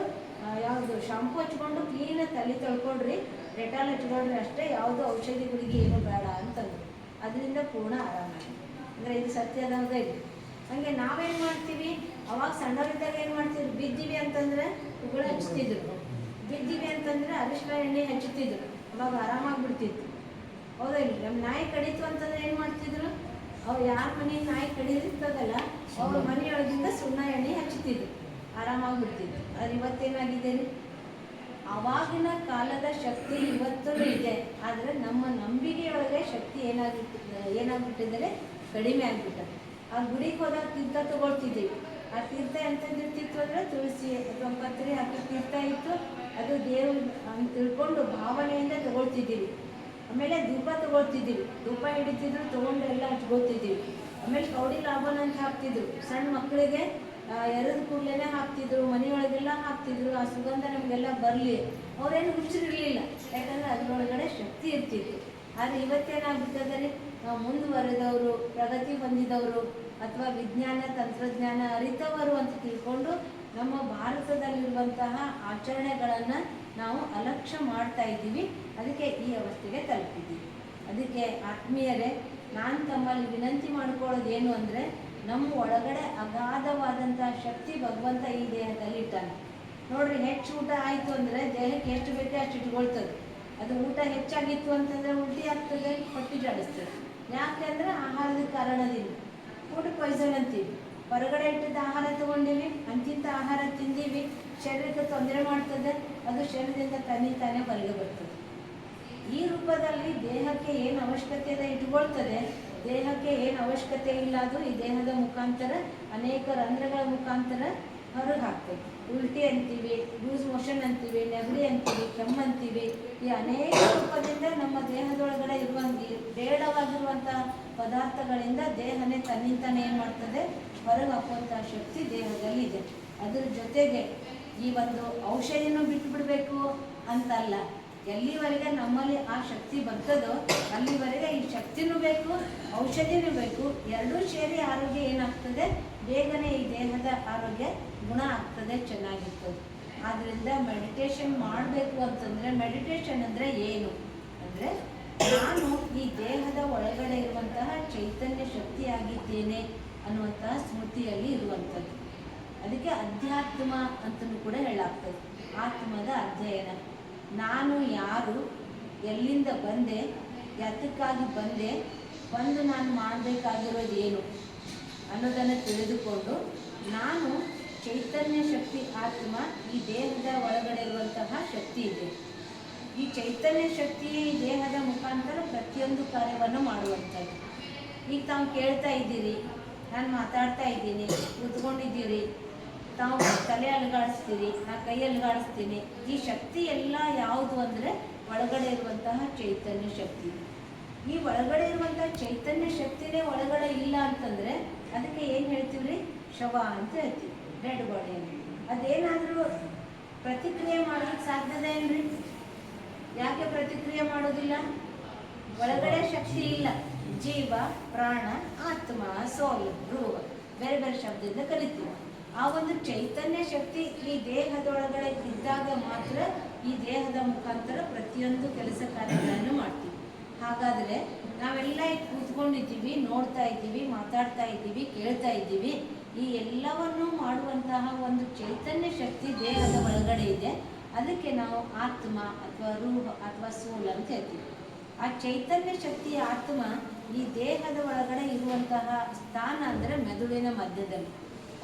ಯಾವುದು ಶಾಂಪು ಹಚ್ಕೊಂಡು ಕ್ಲೀನಾಗಿ ತಲೆ ತೊಳ್ಕೊಳ್ರಿ, ಡೆಟಾಲ್ ಹಚ್ಕೊಳ್ರಿ ಅಷ್ಟೇ, ಯಾವುದು ಔಷಧಿಗಳಿಗೆ ಏನೂ ಬೇಡ ಅಂತಂದರು. ಅದರಿಂದ ಪೂರ್ಣ ಆರಾಮಾಗಿ. ಅಂದರೆ ಇದು ಸತ್ಯದಾಗ ಇದೆ. ಹಾಗೆ ನಾವೇನು ಮಾಡ್ತೀವಿ, ಅವಾಗ ಸಣ್ಣವರಿದ್ದಾಗ ಏನು ಮಾಡ್ತೀವಿ, ಬಿದ್ದೀವಿ ಅಂತಂದರೆ ಉಗುಳು ಹಚ್ತಿದ್ರು, ಬಿದ್ದೀವಿ ಅಂತಂದರೆ ಅರಿಶಿನ ಎಣ್ಣೆ ಹಚ್ಚುತ್ತಿದ್ರು, ಅವಾಗ ಆರಾಮಾಗಿಬಿಡ್ತಿತ್ತು. ಹೌದಾ ಇಲ್ಲ? ನಮ್ಮ ನಾಯಿ ಕಡಿತು ಅಂತಂದ್ರೆ ಏನು ಮಾಡ್ತಿದ್ರು, ಅವ್ರು ಯಾರ ಮನೆ ನಾಯಿ ಕಡಿದಿರ್ತದಲ್ಲ ಅವ್ರ ಮನೆಯೊಳಗಿಂದ ಸುಣ್ಣ ಎಣ್ಣೆ ಹಚ್ಚುತ್ತಿದ್ರು, ಆರಾಮಾಗಿಬಿಡ್ತಿದ್ರು. ಅದು ಇವತ್ತೇನಾಗಿದೆ ರೀ, ಆವಾಗಿನ ಕಾಲದ ಶಕ್ತಿ ಇವತ್ತೂ ಇದೆ. ಆದರೆ ನಮ್ಮ ನಂಬಿಕೆಯೊಳಗೆ ಶಕ್ತಿ ಏನಾಗ್ಬಿಟ್ಟಿದ್ದಾರೆ ಕಡಿಮೆ ಆಗಿಬಿಟ್ಟದೆ. ಆ ಗುಡಿಗೆ ಹೋದಾಗ ತೀರ್ಥ ತಗೊಳ್ತಿದ್ದೀವಿ, ಆ ತೀರ್ಥ ಎಂಥದ್ದಿರ್ತಿತ್ತು ಅಂದರೆ ತುಳಸಿ ಅಥವಾ ಪತ್ರೆ ಹಾಕಿ ತೀರ್ಥ ಇತ್ತು, ಅದು ದೇವ್ರು ಅಂತ ತಿಳ್ಕೊಂಡು ಭಾವನೆಯಿಂದ ತಗೊಳ್ತಿದ್ದೀವಿ. ಆಮೇಲೆ ಧೂಪ ತಗೊಳ್ತಿದ್ದೀವಿ, ಧೂಪ ಹಿಡಿತಿದ್ರು ತೊಗೊಂಡು ಎಲ್ಲ ಹಚ್ಕೊಳ್ತಿದ್ದೀವಿ. ಆಮೇಲೆ ಕೌಡಿ ಲಾಭನ ಅಂತ ಹಾಕ್ತಿದ್ರು, ಸಣ್ಣ ಮಕ್ಕಳಿಗೆ ಎರದ ಕೂಡಲೇ ಹಾಕ್ತಿದ್ರು, ಮನೆಯೊಳಗೆಲ್ಲ ಹಾಕ್ತಿದ್ರು. ಆ ಸುಗಂಧ ನಮಗೆಲ್ಲ ಬರಲಿ, ಅವ್ರೇನು ಹುಚ್ಚರಿರಲಿಲ್ಲ, ಯಾಕಂದರೆ ಅದರೊಳಗಡೆ ಶಕ್ತಿ ಇರ್ತಿತ್ತು. ಆದರೆ ಇವತ್ತೇನಾಗ್ಬಿಟ್ಟದೆ ರೀ, ನಾವು ಮುಂದುವರೆದವರು, ಪ್ರಗತಿ ಹೊಂದಿದವರು ಅಥವಾ ವಿಜ್ಞಾನ ತಂತ್ರಜ್ಞಾನ ಅರಿತವರು ಅಂತ ತಿಳ್ಕೊಂಡು ನಮ್ಮ ಭಾರತದಲ್ಲಿರುವಂತಹ ಆಚರಣೆಗಳನ್ನು ನಾವು ಅಲಕ್ಷ್ಯ ಮಾಡ್ತಾ ಇದ್ದೀವಿ. ಅದಕ್ಕೆ ಈ ಅವಸ್ಥೆಗೆ ತಲುಪಿದ್ದೀವಿ. ಅದಕ್ಕೆ ಆತ್ಮೀಯರೇ, ನಾನು ತಮ್ಮಲ್ಲಿ ವಿನಂತಿ ಮಾಡ್ಕೊಳ್ಳೋದು ಏನು ಅಂದರೆ, ನಮ್ಮ ಒಳಗಡೆ ಅಗಾಧವಾದಂತಹ ಶಕ್ತಿ ಭಗವಂತ ಈ ದೇಹದಲ್ಲಿ ಇಟ್ಟಾನೆ. ನೋಡ್ರಿ, ಹೆಚ್ಚು ಊಟ ಆಯಿತು ಅಂದರೆ ದೇಹಕ್ಕೆ ಎಷ್ಟು ಬೇಕೋ ಅಷ್ಟು ಇಟ್ಕೊಳ್ತದೆ. ಅದು ಊಟ ಹೆಚ್ಚಾಗಿತ್ತು ಅಂತಂದರೆ ಉಲ್ಟಿ ಆಗ್ತದೆ, ಹೊಟ್ಟೆ ಜಾಡಿಸ್ತದೆ. ಯಾಕೆಂದರೆ ಆಹಾರದ ಕಾರಣದಿಂದ. ಫುಡ್ ಪಾಯ್ಸನ್ ಅಂತೀವಿ, ಹೊರಗಡೆ ಇಟ್ಟಿದ್ದ ಆಹಾರ ತೊಗೊಂಡೀವಿ, ಅಂತಿಂಥ ಆಹಾರ ತಿಂದೀವಿ, ಶರೀರಕ್ಕೆ ತೊಂದರೆ ಮಾಡ್ತದೆ, ಅದು ಶರೀರದಿಂದ ತಾನೇ ಹೊರಗೆ ಬರ್ತದೆ. ಈ ರೂಪದಲ್ಲಿ ದೇಹಕ್ಕೆ ಏನು ಅವಶ್ಯಕತೆ ಇದೆ ಇಟ್ಕೊಳ್ತದೆ, ದೇಹಕ್ಕೆ ಏನು ಅವಶ್ಯಕತೆ ಇಲ್ಲ ಅದು ಈ ದೇಹದ ಮುಖಾಂತರ ಅನೇಕ ರಂಧ್ರಗಳ ಮುಖಾಂತರ ಹೊರಗೆ ಹಾಕ್ತದೆ. ಉಲ್ಟಿ ಅಂತೀವಿ, ಲೂಸ್ ಮೋಷನ್ ಅಂತೀವಿ, ನೆಗಡಿ ಅಂತೀವಿ, ಕೆಮ್ಮು ಅಂತೀವಿ. ಈ ಅನೇಕ ರೂಪದಿಂದ ನಮ್ಮ ದೇಹದೊಳಗಡೆ ಇರುವ ಬೇಡವಾಗಿರುವಂಥ ಪದಾರ್ಥಗಳಿಂದ ದೇಹನೇ ತನ್ನಿಂತಾನೆ ಏನು ಮಾಡ್ತದೆ, ಹೊರಗೆ ಹಾಕುವಂಥ ಶಕ್ತಿ ದೇಹದಲ್ಲಿ ಇದೆ. ಅದ್ರ ಜೊತೆಗೆ ಈ ಒಂದು ಔಷಧಿನೂ ಬಿಟ್ಟು ಬಿಡಬೇಕು ಅಂತಲ್ಲ, ಎಲ್ಲಿವರೆಗೆ ನಮ್ಮಲ್ಲಿ ಆ ಶಕ್ತಿ ಬರ್ತದೋ ಅಲ್ಲಿವರೆಗೆ ಈ ಶಕ್ತಿನೂ ಬೇಕು, ಔಷಧಿನೂ ಬೇಕು. ಎರಡೂ ಸೇರಿ ಆರೋಗ್ಯ ಏನಾಗ್ತದೆ, ಬೇಗನೆ ಈ ದೇಹದ ಆರೋಗ್ಯ ಗುಣ ಆಗ್ತದೆ, ಚೆನ್ನಾಗಿರ್ತದೆ. ಆದ್ದರಿಂದ ಮೆಡಿಟೇಷನ್ ಮಾಡಬೇಕು ಅಂತಂದರೆ, ಮೆಡಿಟೇಷನ್ ಅಂದರೆ ಏನು ಅಂದರೆ, ನಾನು ಈ ದೇಹದ ಒಳಗಡೆ ಇರುವಂತಹ ಚೈತನ್ಯ ಶಕ್ತಿಯಾಗಿದ್ದೇನೆ ಅನ್ನುವಂತಹ ಸ್ಮೃತಿಯಲ್ಲಿ ಇರುವಂಥದ್ದು. ಅದಕ್ಕೆ ಅಧ್ಯಾತ್ಮ ಅಂತಲೂ ಕೂಡ ಹೇಳಾಗ್ತದೆ. ಆತ್ಮದ ಅಧ್ಯಯನ, ನಾನು ಯಾರು, ಎಲ್ಲಿಂದ ಬಂದೆ, ಯಾತಕ್ಕಾಗಿ ಬಂದು ನಾನು ಮಾಡಬೇಕಾಗಿರೋದು ಏನು ಅನ್ನೋದನ್ನು ತಿಳಿದುಕೊಂಡು, ನಾನು ಚೈತನ್ಯ ಶಕ್ತಿ ಆತ್ಮ, ಈ ದೇಹದ ಒಳಗಡೆ ಇರುವಂತಹ ಶಕ್ತಿ ಇದೆ. ಈ ಚೈತನ್ಯ ಶಕ್ತಿ ಈ ದೇಹದ ಮುಖಾಂತರ ಪ್ರತಿಯೊಂದು ಕಾರ್ಯವನ್ನು ಮಾಡುವಂಥದ್ದು. ಈಗ ತಾವು ಕೇಳ್ತಾ ಇದ್ದೀರಿ, ನಾನು ಮಾತಾಡ್ತಾ ಇದ್ದೀನಿ, ಕೂತ್ಕೊಂಡಿದ್ದೀರಿ, ತಾವು ತಲೆ ಅಲುಗಾಡಿಸ್ತೀರಿ, ನಾನು ಕೈ ಅಲುಗಾಡಿಸ್ತೀನಿ. ಈ ಶಕ್ತಿ ಎಲ್ಲ ಯಾವುದು ಅಂದರೆ ಒಳಗಡೆ ಇರುವಂತಹ ಚೈತನ್ಯ ಶಕ್ತಿ. ಈ ಒಳಗಡೆ ಇರುವಂತಹ ಚೈತನ್ಯ ಶಕ್ತಿನೇ ಒಳಗಡೆ ಇಲ್ಲ ಅಂತಂದರೆ ಅದಕ್ಕೆ ಏನು ಹೇಳ್ತೀವಿ ರೀ, ಶವ ಅಂತ ಹೇಳ್ತೀವಿ, ಡೆಡ್ ಬಾಡಿ ಅಂತ. ಅದೇನಾದರೂ ಪ್ರತಿಕ್ರಿಯೆ ಮಾಡೋದಕ್ಕೆ ಸಾಧ್ಯತೆ ಏನ್ರಿ? ಯಾಕೆ ಪ್ರತಿಕ್ರಿಯೆ ಮಾಡೋದಿಲ್ಲ? ಒಳಗಡೆ ಶಕ್ತಿ ಇಲ್ಲ. ಜೀವ, ಪ್ರಾಣ, ಆತ್ಮ, ಸೋಲ್, ರೂಹ, ಬೇರೆ ಬೇರೆ ಶಬ್ದದಿಂದ ಕರಿತೀವಿ. ಆ ಒಂದು ಚೈತನ್ಯ ಶಕ್ತಿ ಈ ದೇಹದೊಳಗಡೆ ಇದ್ದಾಗ ಮಾತ್ರ ಈ ದೇಹದ ಮುಖಾಂತರ ಪ್ರತಿಯೊಂದು ಕೆಲಸ ಕಾರ್ಯಗಳನ್ನು ಮಾಡ್ತೀವಿ. ಹಾಗಾದರೆ ನಾವೆಲ್ಲ ಕೂತ್ಕೊಂಡಿದ್ದೀವಿ, ನೋಡ್ತಾ ಇದ್ದೀವಿ, ಮಾತಾಡ್ತಾ ಇದ್ದೀವಿ, ಕೇಳ್ತಾ ಇದ್ದೀವಿ. ಈ ಎಲ್ಲವನ್ನೂ ಮಾಡುವಂತಹ ಒಂದು ಚೈತನ್ಯ ಶಕ್ತಿ ದೇಹದ ಒಳಗಡೆ ಇದೆ. ಅದಕ್ಕೆ ನಾವು ಆತ್ಮ ಅಥವಾ ರೂಹ ಅಥವಾ ಸೋಲ್ ಅಂತ ಹೇಳ್ತೀವಿ. ಆ ಚೈತನ್ಯ ಶಕ್ತಿಯ ಆತ್ಮ ಈ ದೇಹದ ಒಳಗಡೆ ಇರುವಂತಹ ಸ್ಥಾನ ಅಂದರೆ ಮೆದುಳಿನ ಮಧ್ಯದಲ್ಲಿ.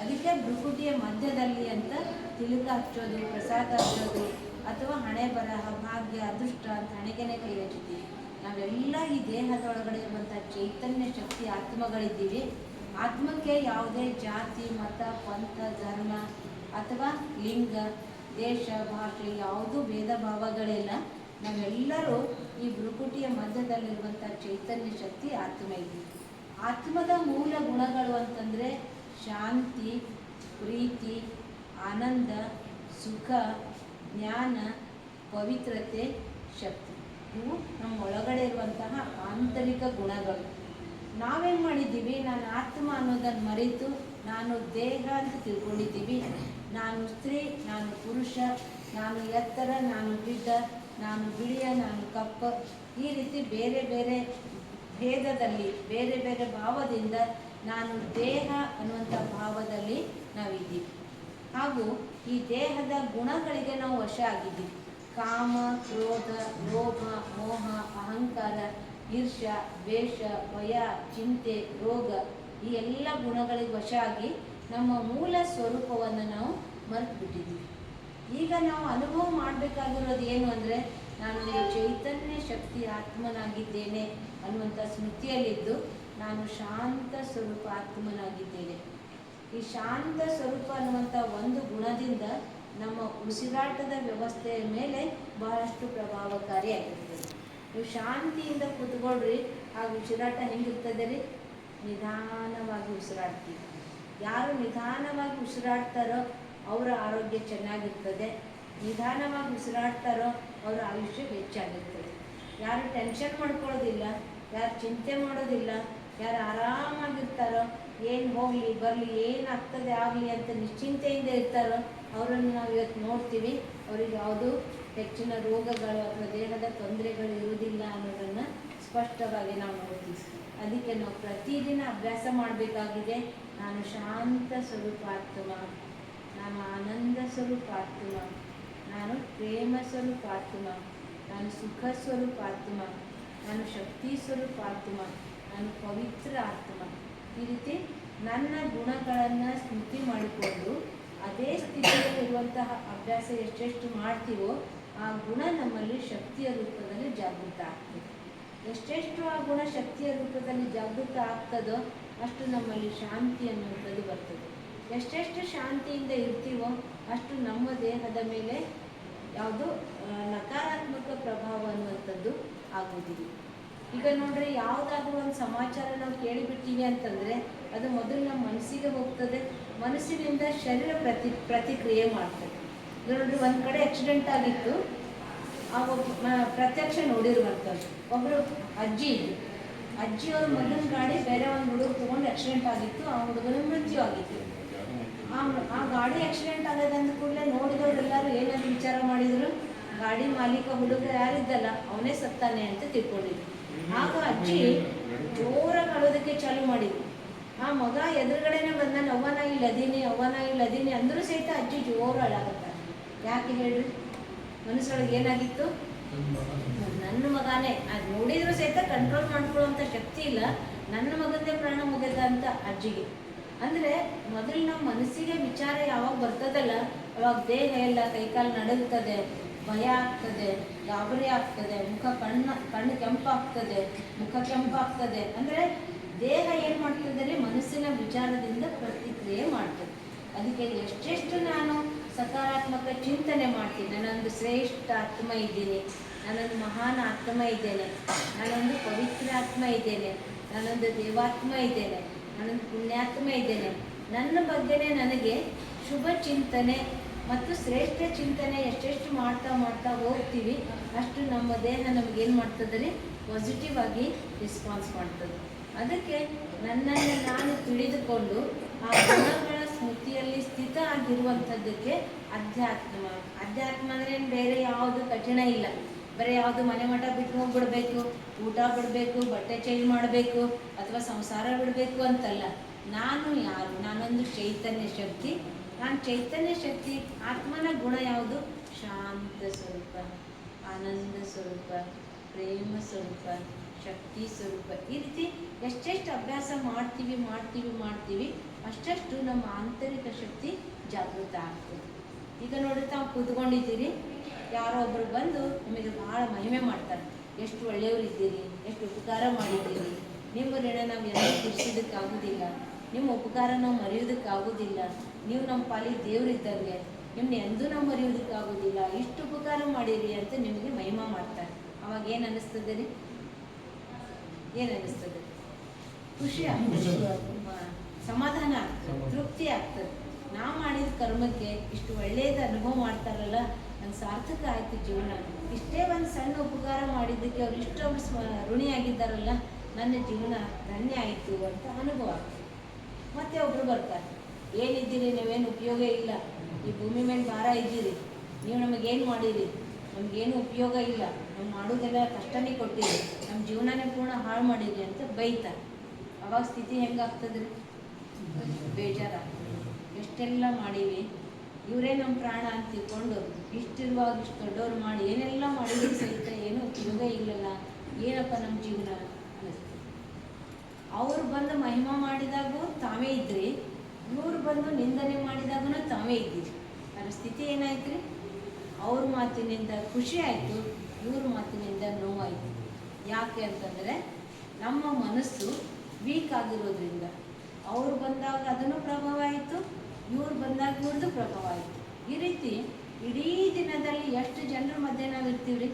ಅದಕ್ಕೆ ಭ್ರುಕುಟಿಯ ಮಧ್ಯದಲ್ಲಿ ಅಂತ ತಿಲಕ ಹಚ್ಚೋದು, ಪ್ರಸಾದ ಹಚ್ಚೋದು, ಅಥವಾ ಹಣೆ ಬರಹ, ಭಾಗ್ಯ, ಅದೃಷ್ಟ ಅಂತ ಹಣೆಗೆನೆ ಕೈ ಹಚ್ಚುತ್ತೀವಿ. ನಾವೆಲ್ಲ ಈ ದೇಹದೊಳಗಡೆ ಇರುವಂಥ ಚೈತನ್ಯ ಶಕ್ತಿ ಆತ್ಮಗಳಿದ್ದೀವಿ. ಆತ್ಮಕ್ಕೆ ಯಾವುದೇ ಜಾತಿ, ಮತ, ಪಂಥ, ಧರ್ಮ ಅಥವಾ ಲಿಂಗ, ದೇಶ, ಭಾಷೆ ಯಾವುದೂ ಭೇದ ಭಾವಗಳಿಲ್ಲ. ನಾವೆಲ್ಲರೂ ಈ ಭ್ರುಕುಟಿಯ ಮಧ್ಯದಲ್ಲಿರುವಂಥ ಚೈತನ್ಯ ಶಕ್ತಿ ಆತ್ಮ ಇದ್ದೀವಿ. ಆತ್ಮದ ಮೂಲ ಗುಣಗಳು ಅಂತಂದರೆ ಶಾಂತಿ, ಪ್ರೀತಿ, ಆನಂದ, ಸುಖ, ಜ್ಞಾನ, ಪವಿತ್ರತೆ, ಶಕ್ತಿ. ಇವು ನಮ್ಮ ಒಳಗಡೆ ಇರುವಂತಹ ಆಂತರಿಕ ಗುಣಗಳು. ನಾವೇನು ಮಾಡಿದ್ದೀವಿ, ನಾನು ಆತ್ಮ ಅನ್ನೋದನ್ನು ಮರೆತು ನಾನು ದೇಹ ಅಂತ ತಿಳ್ಕೊಂಡಿದ್ದೀವಿ. ನಾನು ಸ್ತ್ರೀ, ನಾನು ಪುರುಷ, ನಾನು ಎತ್ತರ, ನಾನು ಗಿಡ್ಡ, ನಾನು ಬಿಳಿಯ, ನಾನು ಕಪ್ಪ, ಈ ರೀತಿ ಬೇರೆ ಬೇರೆ ಭೇದದಲ್ಲಿ ಬೇರೆ ಬೇರೆ ಭಾವದಿಂದ ನಾನು ದೇಹ ಅನ್ನುವಂಥ ಭಾವದಲ್ಲಿ ನಾವಿದ್ದೀವಿ. ಹಾಗೂ ಈ ದೇಹದ ಗುಣಗಳಿಗೆ ನಾವು ವಶ ಆಗಿದ್ದೀವಿ. ಕಾಮ, ಕ್ರೋಧ, ಲೋಭ, ಮೋಹ, ಅಹಂಕಾರ, ಈರ್ಷ್ಯ, ದ್ವೇಷ, ಭಯ, ಚಿಂತೆ, ರೋಗ, ಈ ಎಲ್ಲ ಗುಣಗಳಿಗೆ ವಶ ಆಗಿ ನಮ್ಮ ಮೂಲ ಸ್ವರೂಪವನ್ನು ನಾವು ಮರೆತು ಬಿಟ್ಟಿದ್ದೀವಿ. ಈಗ ನಾವು ಅನುಭವ ಮಾಡಬೇಕಾಗಿರೋದು ಏನು ಅಂದರೆ, ನಾನು ಚೈತನ್ಯ ಶಕ್ತಿ ಆತ್ಮನಾಗಿದ್ದೇನೆ ಅನ್ನುವಂಥ ಸ್ಮೃತಿಯಲ್ಲಿದ್ದು ನಾನು ಶಾಂತ ಸ್ವರೂಪ ಆತ್ಮನಾಗಿದ್ದೇನೆ. ಈ ಶಾಂತ ಸ್ವರೂಪ ಅನ್ನುವಂಥ ಒಂದು ಗುಣದಿಂದ ನಮ್ಮ ಉಸಿರಾಟದ ವ್ಯವಸ್ಥೆಯ ಮೇಲೆ ಬಹಳಷ್ಟು ಪ್ರಭಾವಕಾರಿಯಾಗಿರ್ತದೆ. ನೀವು ಶಾಂತಿಯಿಂದ ಕೂತ್ಕೊಳ್ರಿ, ಆ ಉಸಿರಾಟ ಹೆಂಗಿರ್ತದೆ ರೀ? ನಿಧಾನವಾಗಿ ಉಸಿರಾಡ್ತೀವಿ. ಯಾರು ನಿಧಾನವಾಗಿ ಉಸಿರಾಡ್ತಾರೋ ಅವರ ಆರೋಗ್ಯ ಚೆನ್ನಾಗಿರ್ತದೆ. ನಿಧಾನವಾಗಿ ಉಸಿರಾಡ್ತಾರೋ ಅವರ ಆಯುಷ್ಯ ಹೆಚ್ಚಾಗಿರ್ತದೆ. ಯಾರು ಟೆನ್ಷನ್ ಮಾಡ್ಕೊಳ್ಳೋದಿಲ್ಲ, ಯಾರು ಚಿಂತೆ ಮಾಡೋದಿಲ್ಲ, ಯಾರು ಆರಾಮಾಗಿರ್ತಾರೋ, ಏನು ಹೋಗಲಿ ಬರಲಿ, ಏನಾಗ್ತದೆ ಆಗಲಿ ಅಂತ ನಿಶ್ಚಿಂತೆಯಿಂದ ಇರ್ತಾರೋ ಅವರನ್ನು ನಾವು ಇವತ್ತು ನೋಡ್ತೀವಿ. ಅವ್ರಿಗೆ ಯಾವುದೂ ಹೆಚ್ಚಿನ ರೋಗಗಳು ಅಥವಾ ದೇಹದ ತೊಂದರೆಗಳು ಇರುವುದಿಲ್ಲ ಅನ್ನೋದನ್ನು ಸ್ಪಷ್ಟವಾಗಿ ನಾವು ನೋಡ್ತೀವಿ. ಅದಕ್ಕೆ ನಾವು ಪ್ರತಿದಿನ ಅಭ್ಯಾಸ ಮಾಡಬೇಕಾಗಿದೆ. ನಾನು ಶಾಂತ ಸ್ವರೂಪಾತ್ಮ, ನಾನು ಆನಂದ ಸ್ವರೂಪಾತ್ಮ, ನಾನು ಪ್ರೇಮ ಸ್ವರೂಪಾತ್ಮ, ನಾನು ಸುಖ ಸ್ವರೂಪಾತ್ಮ, ನಾನು ಶಕ್ತಿ ಸ್ವರೂಪಾತ್ಮ, ನಾನು ಪವಿತ್ರ ಆತ್ಮ. ಈ ರೀತಿ ನನ್ನ ಗುಣಗಳನ್ನು ಸ್ಮೃತಿ ಮಾಡಿಕೊಂಡು ಅದೇ ಸ್ಥಿತಿಯಲ್ಲಿರುವಂತಹ ಅಭ್ಯಾಸ ಎಷ್ಟೆಷ್ಟು ಮಾಡ್ತೀವೋ ಆ ಗುಣ ನಮ್ಮಲ್ಲಿ ಶಕ್ತಿಯ ರೂಪದಲ್ಲಿ ಜಾಗೃತ ಆಗ್ತದೆ. ಎಷ್ಟೆಷ್ಟು ಆ ಗುಣ ಶಕ್ತಿಯ ರೂಪದಲ್ಲಿ ಜಾಗೃತ ಆಗ್ತದೋ ಅಷ್ಟು ನಮ್ಮಲ್ಲಿ ಶಾಂತಿ ಅನ್ನುವಂಥದ್ದು ಬರ್ತದೆ. ಎಷ್ಟೆಷ್ಟು ಶಾಂತಿಯಿಂದ ಇರ್ತೀವೋ ಅಷ್ಟು ನಮ್ಮ ದೇಹದ ಮೇಲೆ ಯಾವುದು ನಕಾರಾತ್ಮಕ ಪ್ರಭಾವ ಅನ್ನುವಂಥದ್ದು ಆಗೋದಿಲ್ಲ. ಈಗ ನೋಡ್ರಿ, ಯಾವುದಾದ್ರೂ ಒಂದು ಸಮಾಚಾರ ನಾವು ಕೇಳಿಬಿಡ್ತೀವಿ ಅಂತಂದರೆ ಅದು ಮೊದಲು ನಮ್ಮ ಮನಸ್ಸಿಗೆ ಹೋಗ್ತದೆ, ಮನಸ್ಸಿನಿಂದ ಶರೀರ ಪ್ರತಿಕ್ರಿಯೆ ಮಾಡ್ತದೆ. ಈಗ ನೋಡ್ರಿ, ಒಂದು ಕಡೆ ಆಕ್ಸಿಡೆಂಟ್ ಆಗಿತ್ತು, ಆ ಪ್ರತ್ಯಕ್ಷ ನೋಡಿರುವಂಥದ್ದು. ಒಬ್ಬರು ಅಜ್ಜಿ ಇದ್ದು, ಅಜ್ಜಿಯವ್ರ ಮಗನ ಗಾಡಿ ಬೇರೆ ಒಂದು ಹುಡುಗ ತೊಗೊಂಡು ಆಕ್ಸಿಡೆಂಟ್ ಆಗಿತ್ತು, ಆ ಹುಡುಗನ ಮೃತ್ಯು ಆಗಿತ್ತು. ಆ ಗಾಡಿ ಆಕ್ಸಿಡೆಂಟ್ ಆಗೋದಂದ ಕೂಡಲೇ ನೋಡಿದವರೆಲ್ಲರೂ ಏನಾದ್ರು ವಿಚಾರ ಮಾಡಿದ್ರು, ಗಾಡಿ ಮಾಲೀಕ ಹುಡುಗ ಯಾರಿದ್ದಲ್ಲ ಅವನೇ ಸತ್ತಾನೆ ಅಂತ ತಿಳ್ಕೊಂಡಿದ್ರು. ಆಗ ಅಜ್ಜಿ ಜೋರಾಗಿ ಅಳೋದಕ್ಕೆ ಚಾಲು ಮಾಡಿದ್ರು. ಆ ಮಗ ಎದುರುಗಡೆನೆ ಬಂದಾನೆ, ಅವ್ವನ ಇಲ್ಲದೀನಿ, ಅವ್ವನ ಇಲ್ಲದೀನಿ ಅಂದರೂ ಸಹಿತ ಅಜ್ಜಿ ಜೋರು ಅಳಾಗುತ್ತಾರೆ. ಯಾಕೆ ಹೇಳ್ರಿ? ಮನಸ್ಸೊಳಗೆ ಏನಾಗಿತ್ತು? ನನ್ನ ಮಗನೇ, ಅದು ನೋಡಿದ್ರು ಸಹಿತ ಕಂಟ್ರೋಲ್ ಮಾಡ್ಕೊಳ್ಳುವಂಥ ಶಕ್ತಿ ಇಲ್ಲ, ನನ್ನ ಮಗಂದೇ ಪ್ರಾಣ ಮುಗಿದ ಅಂತ ಅಜ್ಜಿಗೆ. ಅಂದರೆ ಮೊದಲು ನಮ್ಮ ಮನಸ್ಸಿಗೆ ವಿಚಾರ ಯಾವಾಗ ಬರ್ತದಲ್ಲ ಅವಾಗ ದೇಹ ಎಲ್ಲ ಕೈಕಾಲು ನಡುಗ್ತದೆ, ಭಯ ಆಗ್ತದೆ, ಗಾಬರಿ ಆಗ್ತದೆ, ಕಣ್ಣು ಕೆಂಪಾಗ್ತದೆ, ಮುಖ ಕೆಂಪಾಗ್ತದೆ. ಅಂದರೆ ದೇಹ ಏನು ಮಾಡ್ತದೆ? ಮನಸ್ಸಿನ ವಿಚಾರದಿಂದ ಪ್ರತಿಕ್ರಿಯೆ ಮಾಡ್ತದೆ. ಅದಕ್ಕೆ ಎಷ್ಟೆಷ್ಟು ನಾನು ಸಕಾರಾತ್ಮಕ ಚಿಂತನೆ ಮಾಡ್ತೀನಿ, ನಾನೊಂದು ಶ್ರೇಷ್ಠ ಆತ್ಮ ಇದ್ದೀನಿ, ನಾನೊಂದು ಮಹಾನ್ ಆತ್ಮ ಇದ್ದೇನೆ, ನಾನೊಂದು ಪವಿತ್ರ ಆತ್ಮ ಇದ್ದೇನೆ, ನಾನೊಂದು ದೇವಾತ್ಮ ಇದ್ದೇನೆ, ನಾನೊಂದು ಪುಣ್ಯಾತ್ಮ ಇದ್ದೇನೆ, ನನ್ನ ಬಗ್ಗೆನೇ ನನಗೆ ಶುಭ ಚಿಂತನೆ ಮತ್ತು ಶ್ರೇಷ್ಠ ಚಿಂತನೆ ಎಷ್ಟೆಷ್ಟು ಮಾಡ್ತಾ ಹೋಗ್ತೀವಿ ಅಷ್ಟು ನಮ್ಮ ದೇಹ ನಮಗೇನು ಮಾಡ್ತದೆ ರೀ? ಪಾಸಿಟಿವ್ ಆಗಿ ರೆಸ್ಪಾನ್ಸ್ ಮಾಡ್ತದೆ. ಅದಕ್ಕೆ ನನ್ನನ್ನು ನಾನು ತಿಳಿದುಕೊಂಡು ಆ ಗುಣಗಳ ಸ್ಮೃತಿಯಲ್ಲಿ ಸ್ಥಿತ ಆಗಿರುವಂಥದ್ದಕ್ಕೆ ಅಧ್ಯಾತ್ಮ. ಅಧ್ಯಾತ್ಮ ಅಂದರೆ ಬೇರೆ ಯಾವುದು ಕಠಿಣ ಇಲ್ಲ. ಬರೀ ಯಾವುದು ಮನೆ ಮಠ ಬಿಟ್ಟು ಹೋಗ್ಬಿಡ್ಬೇಕು, ಊಟ ಬಿಡಬೇಕು, ಬಟ್ಟೆ ಚೇಂಜ್ ಮಾಡಬೇಕು ಅಥವಾ ಸಂಸಾರ ಬಿಡಬೇಕು ಅಂತಲ್ಲ. ನಾನು ಯಾರು? ನಾನೊಂದು ಚೈತನ್ಯ ಶಕ್ತಿ. ನಾನು ಚೈತನ್ಯ ಶಕ್ತಿ. ಆತ್ಮನ ಗುಣ ಯಾವುದು? ಶಾಂತ ಸ್ವರೂಪ, ಆನಂದ ಸ್ವರೂಪ, ಪ್ರೇಮ ಸ್ವರೂಪ, ಶಕ್ತಿ ಸ್ವರೂಪ. ಈ ರೀತಿ ಎಷ್ಟೆಷ್ಟು ಅಭ್ಯಾಸ ಮಾಡ್ತೀವಿ ಅಷ್ಟಷ್ಟು ನಮ್ಮ ಆಂತರಿಕ ಶಕ್ತಿ ಜಾಗೃತ ಆಗ್ತದೆ. ಈಗ ನೋಡಿ, ತಾವು ಕೂತ್ಕೊಂಡಿದ್ದೀರಿ, ಯಾರೋ ಒಬ್ಬರು ಬಂದು ನಿಮಗೆ ಭಾಳ ಮಹಿಮೆ ಮಾಡ್ತಾರೆ. ಎಷ್ಟು ಒಳ್ಳೆಯವರು ಇದ್ದೀರಿ, ಎಷ್ಟು ಉಪಕಾರ ಮಾಡಿದ್ದೀರಿ, ನಿಮ್ಮ ಋಣ ನಾವು ಎಲ್ಲ ತೀರಿಸೋದಕ್ಕಾಗೋದಿಲ್ಲ, ನಿಮ್ಮ ಉಪಕಾರ ನಾವು ಮರೆಯೋದಕ್ಕಾಗೋದಿಲ್ಲ, ನೀವು ನಮ್ಮ ಪಾಲಿಗೆ ದೇವರಿದ್ದಂಗೆ, ನಿಮ್ಮನ್ನ ಎಂದೂ ನಾವು ಮರೆಯೋದಕ್ಕಾಗೋದಿಲ್ಲ, ಇಷ್ಟು ಉಪಕಾರ ಮಾಡಿರಿ ಅಂತ ನಿಮಗೆ ಮಹಿಮಾ ಮಾಡ್ತಾರೆ. ಅವಾಗ ಏನು ಅನ್ನಿಸ್ತದೆ ರೀ? ಏನು ಅನ್ನಿಸ್ತದೆ? ಖುಷಿ ಆಗ್ತದೆ, ಸಮಾಧಾನ ಆಗ್ತದೆ, ತೃಪ್ತಿ ಆಗ್ತದೆ. ನಾವು ಮಾಡಿದ ಕರ್ಮಕ್ಕೆ ಇಷ್ಟು ಒಳ್ಳೆಯದು ಅನುಭವ ಮಾಡ್ತಾರಲ್ಲ, ನನ್ನ ಸಾರ್ಥಕ ಆಯಿತು ಜೀವನ. ಇಷ್ಟೇ ಒಂದು ಸಣ್ಣ ಉಪಕಾರ ಮಾಡಿದ್ದಕ್ಕೆ ಅವ್ರು ಇಷ್ಟೊಬ್ರು ಋಣಿಯಾಗಿದ್ದಾರಲ್ಲ, ನನ್ನ ಜೀವನ ಧನ್ಯ ಆಯಿತು ಅಂತ ಅನುಭವ ಆಗ್ತದೆ. ಮತ್ತೆ ಒಬ್ಬರು ಬರ್ತಾರೆ, ಏನಿದ್ದೀರಿ, ನೀವೇನು ಉಪಯೋಗ ಇಲ್ಲ, ಈ ಭೂಮಿ ಮೇಲೆ ಭಾರ ಇದ್ದೀರಿ, ನೀವು ನಮಗೇನು ಮಾಡಿರಿ, ನಮಗೇನು ಉಪಯೋಗ ಇಲ್ಲ, ನಾವು ಮಾಡೋದೆಲ್ಲ ಕಷ್ಟನೇ ಕೊಟ್ಟಿರಿ, ನಮ್ಮ ಜೀವನನೇ ಪೂರ್ಣ ಹಾಳು ಮಾಡಿರಿ ಅಂತ ಬೈತಾರೆ. ಅವಾಗ ಸ್ಥಿತಿ ಹೆಂಗಾಗ್ತದೆ ರೀ? ಬೇಜಾರಾಗ್ತದೆ. ಎಷ್ಟೆಲ್ಲ ಮಾಡೀವಿ, ಇವರೇ ನಮ್ಮ ಪ್ರಾಣ ಅಂತ ತಿಳ್ಕೊಂಡು ಇಷ್ಟಿರುವಾಗ ಇಷ್ಟು ದೊಡ್ಡವ್ರು ಮಾಡಿ ಏನೆಲ್ಲ ಮಾಡಿದ್ರು ಸಹಿತ ಏನೂ ಉಪಯೋಗ ಇಲ್ಲಲ್ಲ, ಏನಪ್ಪ ನಮ್ಮ ಜೀವನ ಅನ್ನಿಸ್ತದೆ. ಅವ್ರು ಬಂದು ಮಹಿಮಾ ಮಾಡಿದಾಗೂ ತಾವೇ ಇದ್ರಿ, ಇವ್ರು ಬಂದು ನಿಂದನೆ ಮಾಡಿದಾಗೂ ತಾವೇ ಇದ್ದೀರಿ. ನನ್ನ ಸ್ಥಿತಿ ಏನಾಯ್ತು ರೀ? ಅವ್ರ ಮಾತಿನಿಂದ ಖುಷಿ ಆಯಿತು, ಇವ್ರ ಮಾತಿನಿಂದ ನೋವಾಯಿತು. ಯಾಕೆ ಅಂತಂದರೆ ನಮ್ಮ ಮನಸ್ಸು ವೀಕ್ ಆಗಿರೋದ್ರಿಂದ, ಅವ್ರು ಬಂದಾಗ ಅದನ್ನು ಪ್ರಭಾವ ಆಯಿತು, ಇವ್ರು ಬಂದಾಗ ಇವ್ರದ್ದು ಪ್ರಭಾವ ಆಯಿತು. ಈ ರೀತಿ ಇಡೀ ದಿನದಲ್ಲಿ ಎಷ್ಟು ಜನರ ಮಧ್ಯೆ ನಾವು ಇರ್ತೀವಿ ರೀ.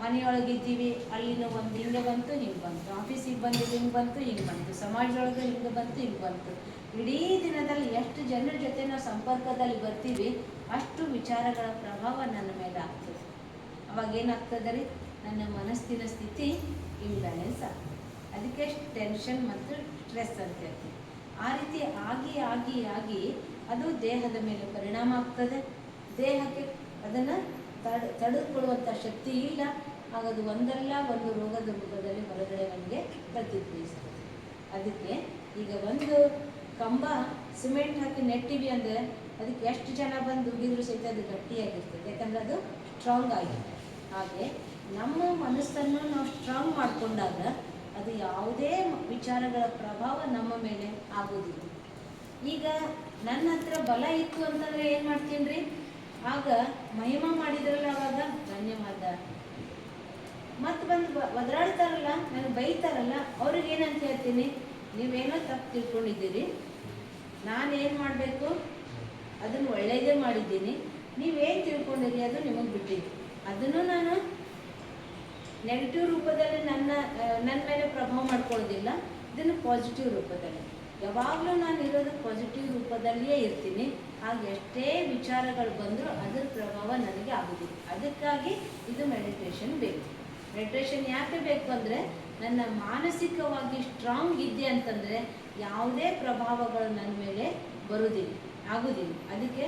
ಮನೆಯೊಳಗಿದ್ದೀವಿ, ಅಲ್ಲಿನೂ ಒಂದು ಹಿಂಗೆ ಬಂತು ಹಿಂಗೆ ಬಂತು, ಆಫೀಸಿಗೆ ಬಂದಿದ್ದು ಹಿಂಗೆ ಬಂತು ಹಿಂಗೆ ಬಂತು, ಸಮಾಜದೊಳಗೆ ಹಿಂಗೆ ಬಂತು ಹಿಂಗೆ ಬಂತು. ಇಡೀ ದಿನದಲ್ಲಿ ಎಷ್ಟು ಜನರ ಜೊತೆ ನಾವು ಸಂಪರ್ಕದಲ್ಲಿ ಬರ್ತೀವಿ, ಅಷ್ಟು ವಿಚಾರಗಳ ಪ್ರಭಾವ ನನ್ನ ಮೇಲೆ ಆಗ್ತದೆ. ಅವಾಗ ಏನಾಗ್ತದೆ ರೀ, ನನ್ನ ಮನಸ್ಸಿನ ಸ್ಥಿತಿ ಇಂಬ್ಯಾಲೆನ್ಸ್ ಆಗ್ತದೆ. ಅದಕ್ಕೆ ಟೆನ್ಷನ್ ಮತ್ತು ಸ್ಟ್ರೆಸ್ ಅಂತ ಹೇಳ್ತೀವಿ. ಆ ರೀತಿ ಆಗಿ ಆಗಿ ಆಗಿ ಅದು ದೇಹದ ಮೇಲೆ ಪರಿಣಾಮ ಆಗ್ತದೆ. ದೇಹಕ್ಕೆ ಅದನ್ನು ತಡೆದುಕೊಳ್ಳುವಂಥ ಶಕ್ತಿ ಇಲ್ಲ. ಹಾಗದು ಒಂದಲ್ಲ ಒಂದು ರೋಗದ ರೂಪದಲ್ಲಿ ಹೊರಗಡೆ ನಮಗೆ ಪ್ರತಿಕ್ರಿಯಿಸ್ತದೆ. ಅದಕ್ಕೆ ಈಗ ಒಂದು ಕಂಬ ಸಿಮೆಂಟ್ ಹಾಕಿ ನೆಟ್ಟಿವಿ ಅಂದರೆ ಅದಕ್ಕೆ ಎಷ್ಟು ಜನ ಬಂದು ಉಗಿದ್ರು ಸಹಿತ ಅದು ಗಟ್ಟಿಯಾಗಿರ್ತದೆ, ಯಾಕಂದರೆ ಅದು ಸ್ಟ್ರಾಂಗ್ ಆಗಿದೆ. ಹಾಗೆ ನಮ್ಮ ಮನಸ್ಸನ್ನು ನಾವು ಸ್ಟ್ರಾಂಗ್ ಮಾಡಿಕೊಂಡಾಗ ಅದು ಯಾವುದೇ ವಿಚಾರಗಳ ಪ್ರಭಾವ ನಮ್ಮ ಮೇಲೆ ಆಗೋದಿಲ್ಲ. ಈಗ ನನ್ನ ಹತ್ರ ಬಲ ಇತ್ತು ಅಂತಂದರೆ ಏನು ಮಾಡ್ತೀನಿ ರೀ, ಆಗ ಮಹಿಮಾ ಮಾಡಿದ್ರಲ್ಲ ಅವಾಗ ಧನ್ಯವಾದ. ಮತ್ತು ಬಂದು ಒದರಾಡ್ತಾರಲ್ಲ, ನನಗೆ ಬೈತಾರಲ್ಲ, ಅವ್ರಿಗೆ ಏನಂತ ಹೇಳ್ತೀನಿ, ನೀವೇನೋ ತಪ್ಪು ತಿಳ್ಕೊಂಡಿದ್ದೀರಿ, ನಾನೇನು ಮಾಡಬೇಕು ಅದನ್ನು ಒಳ್ಳೆಯದೇ ಮಾಡಿದ್ದೀನಿ, ನೀವೇನು ತಿಳ್ಕೊಂಡಿರಿ ಅದು ನಿಮಗೆ ಬಿಟ್ಟಿದ್ದು. ಅದನ್ನು ನಾನು ನೆಗೆಟಿವ್ ರೂಪದಲ್ಲಿ ನನ್ನ ಮೇಲೆ ಪ್ರಭಾವ ಮಾಡ್ಕೊಳ್ಳೋದಿಲ್ಲ, ಇದನ್ನು ಪಾಸಿಟಿವ್ ರೂಪದಲ್ಲಿ ಯಾವಾಗಲೂ ನಾನು ಇರೋದು ಪಾಸಿಟಿವ್ ರೂಪದಲ್ಲಿಯೇ ಇರ್ತೀನಿ. ಆಗ ಎಷ್ಟೇ ವಿಚಾರಗಳು ಬಂದರೂ ಅದರ ಪ್ರಭಾವ ನನಗೆ ಆಗೋದಿಲ್ಲ. ಅದಕ್ಕಾಗಿ ಇದು ಮೆಡಿಟೇಷನ್ ಬೇಕು. ಮೆಡಿಟೇಷನ್ ಯಾಕೆ ಬೇಕು ಅಂದರೆ, ನನ್ನ ಮಾನಸಿಕವಾಗಿ ಸ್ಟ್ರಾಂಗ್ ಇದ್ದೆ ಅಂತಂದರೆ ಯಾವುದೇ ಪ್ರಭಾವಗಳು ನನ್ನ ಮೇಲೆ ಆಗೋದಿಲ್ಲ. ಅದಕ್ಕೆ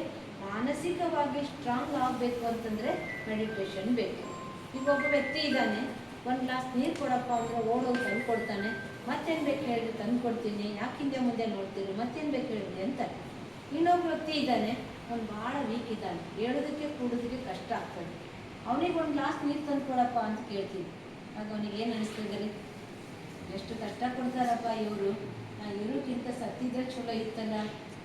ಮಾನಸಿಕವಾಗಿ ಸ್ಟ್ರಾಂಗ್ ಆಗಬೇಕು ಅಂತಂದರೆ ಮೆಡಿಟೇಷನ್ ಬೇಕು. ಈಗ ಒಬ್ಬ ವ್ಯಕ್ತಿ ಇದ್ದಾನೆ, ಒಂದು ಗ್ಲಾಸ್ ನೀರು ಕೊಡಪ್ಪ ಅಂದರೆ ಓಡೋಗಿ ತಂದು ಕೊಡ್ತಾನೆ. ಮತ್ತೇನು ಬೇಕು ಹೇಳಿರಿ, ತಂದು ಕೊಡ್ತೀನಿ, ಯಾಕೆ ಹಿಂದೆ ಮುಂದೆ ನೋಡ್ತೀರಿ, ಮತ್ತೇನು ಬೇಕು ಹೇಳಿರಿ ಅಂತ. ಇನ್ನೊಬ್ಬ ವ್ಯಕ್ತಿ ಇದ್ದಾನೆ, ಅವ್ನು ಭಾಳ ವೀಕ್ ಇದ್ದಾನೆ, ಹೇಳೋದಕ್ಕೆ ಕೂಡೋದಕ್ಕೆ ಕಷ್ಟ ಆಗ್ತದೆ. ಅವನಿಗೆ ಒಂದು ಗ್ಲಾಸ್ ನೀರು ತಂದು ಕೊಡಪ್ಪ ಅಂತ ಕೇಳ್ತೀವಿ. ಆಗ ಅವನಿಗೆ ಏನು ಅನಿಸ್ತದೆ ರೀ, ಎಷ್ಟು ಕಷ್ಟ ಕೊಡ್ತಾರಪ್ಪ ಇವರು, ನಾ ಇವ್ರಿಗಿಂತ ಸತ್ತಿದ್ರೆ ಚಲೋ ಇತ್ತಲ್ಲ,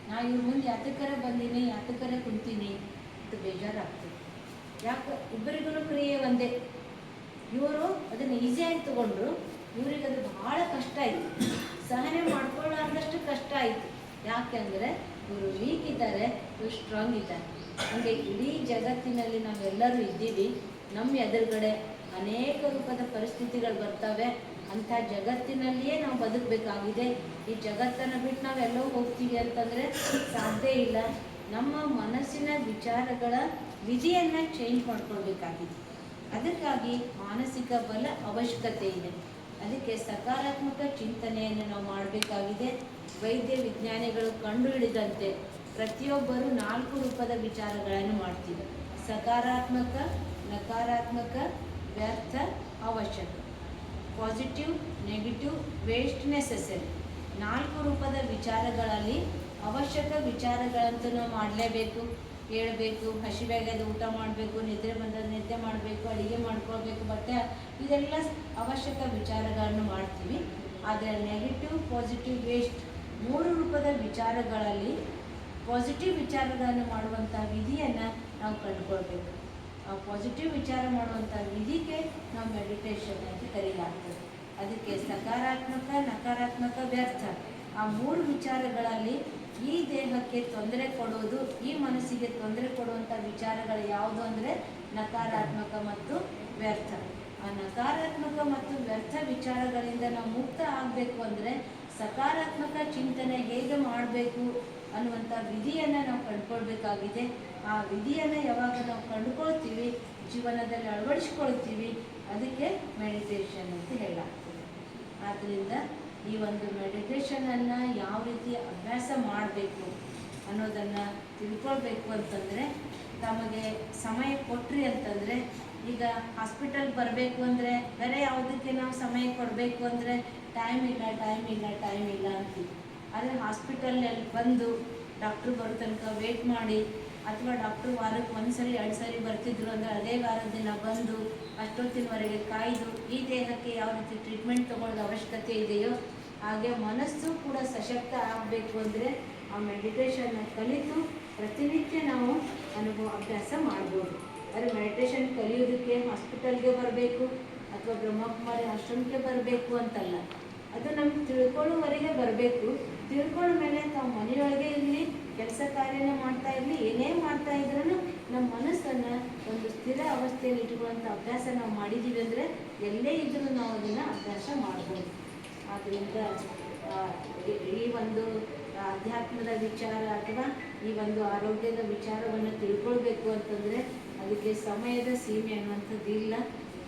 ನಾ ಇವ್ರ ಮುಂದೆ ಯಾತಕರೆ ಬಂದೀನಿ, ಯಾತಕರೆ ಕುಂತೀನಿ ಅಂತ ಬೇಜಾರಾಗ್ತದೆ. ಯಾಕೆ, ಇಬ್ಬರಿಗೂ ಕ್ರಿಯೆ ಒಂದೇ. ಇವರು ಅದನ್ನು ಈಸಿಯಾಗಿ ತಗೊಂಡ್ರು, ಇವ್ರಿಗೆ ಅದು ಭಾಳ ಕಷ್ಟ ಆಯಿತು, ಸಹನೆ ಮಾಡ್ಕೊಳ್ಳಾರ್ದಷ್ಟು ಕಷ್ಟ ಆಯಿತು. ಯಾಕೆ ಅಂದರೆ ಇವರು ವೀಕ್ ಇದ್ದಾರೆ, ಇವರು ಸ್ಟ್ರಾಂಗ್ ಇದ್ದಾರೆ. ಹಾಗೆ ಇಡೀ ಜಗತ್ತಿನಲ್ಲಿ ನಾವೆಲ್ಲರೂ ಇದ್ದೀವಿ. ನಮ್ಮ ಎದುರುಗಡೆ ಅನೇಕ ರೂಪದ ಪರಿಸ್ಥಿತಿಗಳು ಬರ್ತವೆ. ಅಂಥ ಜಗತ್ತಿನಲ್ಲಿಯೇ ನಾವು ಬದುಕಬೇಕಾಗಿದೆ. ಈ ಜಗತ್ತನ್ನು ಬಿಟ್ಟು ನಾವೆಲ್ಲೋ ಹೋಗ್ತೀವಿ ಅಂತಂದರೆ ಸಾಧ್ಯ ಇಲ್ಲ. ನಮ್ಮ ಮನಸ್ಸಿನ ವಿಚಾರಗಳ ವಿಧಿಯನ್ನು ಚೇಂಜ್ ಮಾಡ್ಕೊಳ್ಬೇಕಾಗಿದೆ. ಅದಕ್ಕಾಗಿ ಮಾನಸಿಕ ಬಲ ಅವಶ್ಯಕತೆ ಇದೆ. ಅದಕ್ಕೆ ಸಕಾರಾತ್ಮಕ ಚಿಂತನೆಯನ್ನು ನಾವು ಮಾಡಬೇಕಾಗಿದೆ. ವೈದ್ಯ ವಿಜ್ಞಾನಿಗಳು ಕಂಡುಹಿಡಿದಂತೆ ಪ್ರತಿಯೊಬ್ಬರು 4 ರೂಪದ ವಿಚಾರಗಳನ್ನು ಮಾಡ್ತೀವಿ: ಸಕಾರಾತ್ಮಕ, ನಕಾರಾತ್ಮಕ, ವ್ಯರ್ಥ, ಅವಶ್ಯಕ. Positive, negative, waste, necessary. 4 ರೂಪದ ವಿಚಾರಗಳಲ್ಲಿ ಅವಶ್ಯಕ ವಿಚಾರಗಳಂತೂ ನಾವು ಮಾಡಲೇಬೇಕು. ಹೇಳಬೇಕು, ಹಸಿವಾಗ್ಯದ ಊಟ ಮಾಡಬೇಕು, ನಿದ್ರೆ ಬಂದದ್ದು ನಿದ್ದೆ ಮಾಡಬೇಕು, ಅಡುಗೆ ಮಾಡ್ಕೊಳ್ಬೇಕು, ಬಟ್ಟೆ, ಇದೆಲ್ಲ ಅವಶ್ಯಕ ವಿಚಾರಗಳನ್ನು ಮಾಡ್ತೀವಿ. ಆದರೆ ನೆಗೆಟಿವ್, ಪಾಸಿಟಿವ್, ವೇಸ್ಟ್ 3 ರೂಪದ ವಿಚಾರಗಳಲ್ಲಿ ಪಾಸಿಟಿವ್ ವಿಚಾರಗಳನ್ನು ಮಾಡುವಂಥ ವಿಧಿಯನ್ನು ನಾವು ಕಂಡುಕೊಳ್ಬೇಕು. ಆ ಪಾಸಿಟಿವ್ ವಿಚಾರ ಮಾಡುವಂಥ ವಿಧಿಗೆ ನಾವು ಮೆಡಿಟೇಷನ್ ಅಂತ ಕರೆಯಲಾಗ್ತದೆ. ಅದಕ್ಕೆ ಸಕಾರಾತ್ಮಕ, ನಕಾರಾತ್ಮಕ, ವ್ಯರ್ಥ ಆ 3 ವಿಚಾರಗಳಲ್ಲಿ ಈ ದೇಹಕ್ಕೆ ತೊಂದರೆ ಕೊಡೋದು, ಈ ಮನಸ್ಸಿಗೆ ತೊಂದರೆ ಕೊಡುವಂಥ ವಿಚಾರಗಳು ಯಾವುದು ಅಂದರೆ ನಕಾರಾತ್ಮಕ ಮತ್ತು ವ್ಯರ್ಥ. ಆ ನಕಾರಾತ್ಮಕ ಮತ್ತು ವ್ಯರ್ಥ ವಿಚಾರಗಳಿಂದ ನಾವು ಮುಕ್ತ ಆಗಬೇಕು ಅಂದರೆ ಸಕಾರಾತ್ಮಕ ಚಿಂತನೆ ಹೇಗೆ ಮಾಡಬೇಕು ಅನ್ನುವಂಥ ವಿಧಿಯನ್ನು ನಾವು ಕಂಡುಕೊಳ್ಬೇಕಾಗಿದೆ. ಆ ವಿಧಿಯನ್ನು ಯಾವಾಗ ನಾವು ಕಂಡುಕೊಳ್ತೀವಿ, ಜೀವನದಲ್ಲಿ ಅಳವಡಿಸ್ಕೊಳ್ತೀವಿ, ಅದಕ್ಕೆ ಮೆಡಿಟೇಷನ್ ಅಂತ ಹೇಳಲಾಗ್ತದೆ. ಆದ್ದರಿಂದ ಈ ಒಂದು ಮೆಡಿಟೇಷನನ್ನು ಯಾವ ರೀತಿ ಅಭ್ಯಾಸ ಮಾಡಬೇಕು ಅನ್ನೋದನ್ನು ತಿಳ್ಕೊಳ್ಬೇಕು ಅಂತಂದರೆ, ತಮಗೆ ಸಮಯ ಕೊಟ್ರಿ ಅಂತಂದರೆ, ಈಗ ಹಾಸ್ಪಿಟಲ್ಗೆ ಬರಬೇಕು ಅಂದರೆ ಬೇರೆ ಯಾವುದಕ್ಕೆ ನಾವು ಸಮಯ ಕೊಡಬೇಕು ಅಂದರೆ ಟೈಮ್ ಇಲ್ಲ ಅಂತೀವಿ. ಆದರೆ ಹಾಸ್ಪಿಟಲ್ನಲ್ಲಿ ಬಂದು ಡಾಕ್ಟ್ರು ಬರೋ ತನಕ ವೇಟ್ ಮಾಡಿ, ಅಥವಾ ಡಾಕ್ಟ್ರು ವಾರಕ್ಕೆ 1 ಸರಿ 2 ಸರಿ ಬರ್ತಿದ್ರು ಅಂದರೆ ಅದೇ ವಾರದ ದಿನ ಬಂದು ಅಷ್ಟೊತ್ತಿನವರೆಗೆ ಕಾಯ್ದು ಈ ದೇಹಕ್ಕೆ ಯಾವ ರೀತಿ ಟ್ರೀಟ್ಮೆಂಟ್ ತೊಗೊಳ್ಳೋದು ಅವಶ್ಯಕತೆ ಇದೆಯೋ ಹಾಗೆ ಮನಸ್ಸು ಕೂಡ ಸಶಕ್ತ ಆಗಬೇಕು ಅಂದರೆ ಆ ಮೆಡಿಟೇಷನ್ನ ಕಲಿತು ಪ್ರತಿನಿತ್ಯ ನಾವು ಅಭ್ಯಾಸ ಮಾಡ್ಬೋದು. ಆದರೆ ಮೆಡಿಟೇಷನ್ ಕಲಿಯೋದಕ್ಕೆ ಹಾಸ್ಪಿಟಲ್ಗೆ ಬರಬೇಕು ಅಥವಾ ಬ್ರಹ್ಮಕುಮಾರಿ ಆಶ್ರಮಕ್ಕೆ ಬರಬೇಕು ಅಂತಲ್ಲ. ಅದು ನಮ್ಗೆ ತಿಳ್ಕೊಳ್ಳೋವರೆಗೆ ಬರಬೇಕು. ತಿಳ್ಕೊಂಡ ಮೇಲೆ ತಾವು ಮನೆಯೊಳಗೆ ಇರಲಿ, ಕೆಲಸ ಕಾರ್ಯನ ಮಾಡ್ತಾ ಇರಲಿ, ಏನೇ ಮಾಡ್ತಾ ಇದ್ರೂ ನಮ್ಮ ಮನಸ್ಸನ್ನು ಒಂದು ಸ್ಥಿರ ಅವಸ್ಥೆಯಲ್ಲಿ ಇಟ್ಕೊಳ್ಳೋಂಥ ಅಭ್ಯಾಸ ನಾವು ಮಾಡಿದ್ದೀವಿ ಅಂದರೆ ಎಲ್ಲೇ ಇದ್ರೂ ನಾವು ಅದನ್ನು ಅಭ್ಯಾಸ ಮಾಡ್ಬೋದು. ಆದ್ದರಿಂದ ಈ ಒಂದು ಅಧ್ಯಾತ್ಮದ ವಿಚಾರ ಅಥವಾ ಈ ಒಂದು ಆರೋಗ್ಯದ ವಿಚಾರವನ್ನು ತಿಳ್ಕೊಳ್ಬೇಕು ಅಂತಂದರೆ ಅದಕ್ಕೆ ಸಮಯದ ಸೀಮೆ ಅನ್ನುವಂಥದ್ದು ಇಲ್ಲ.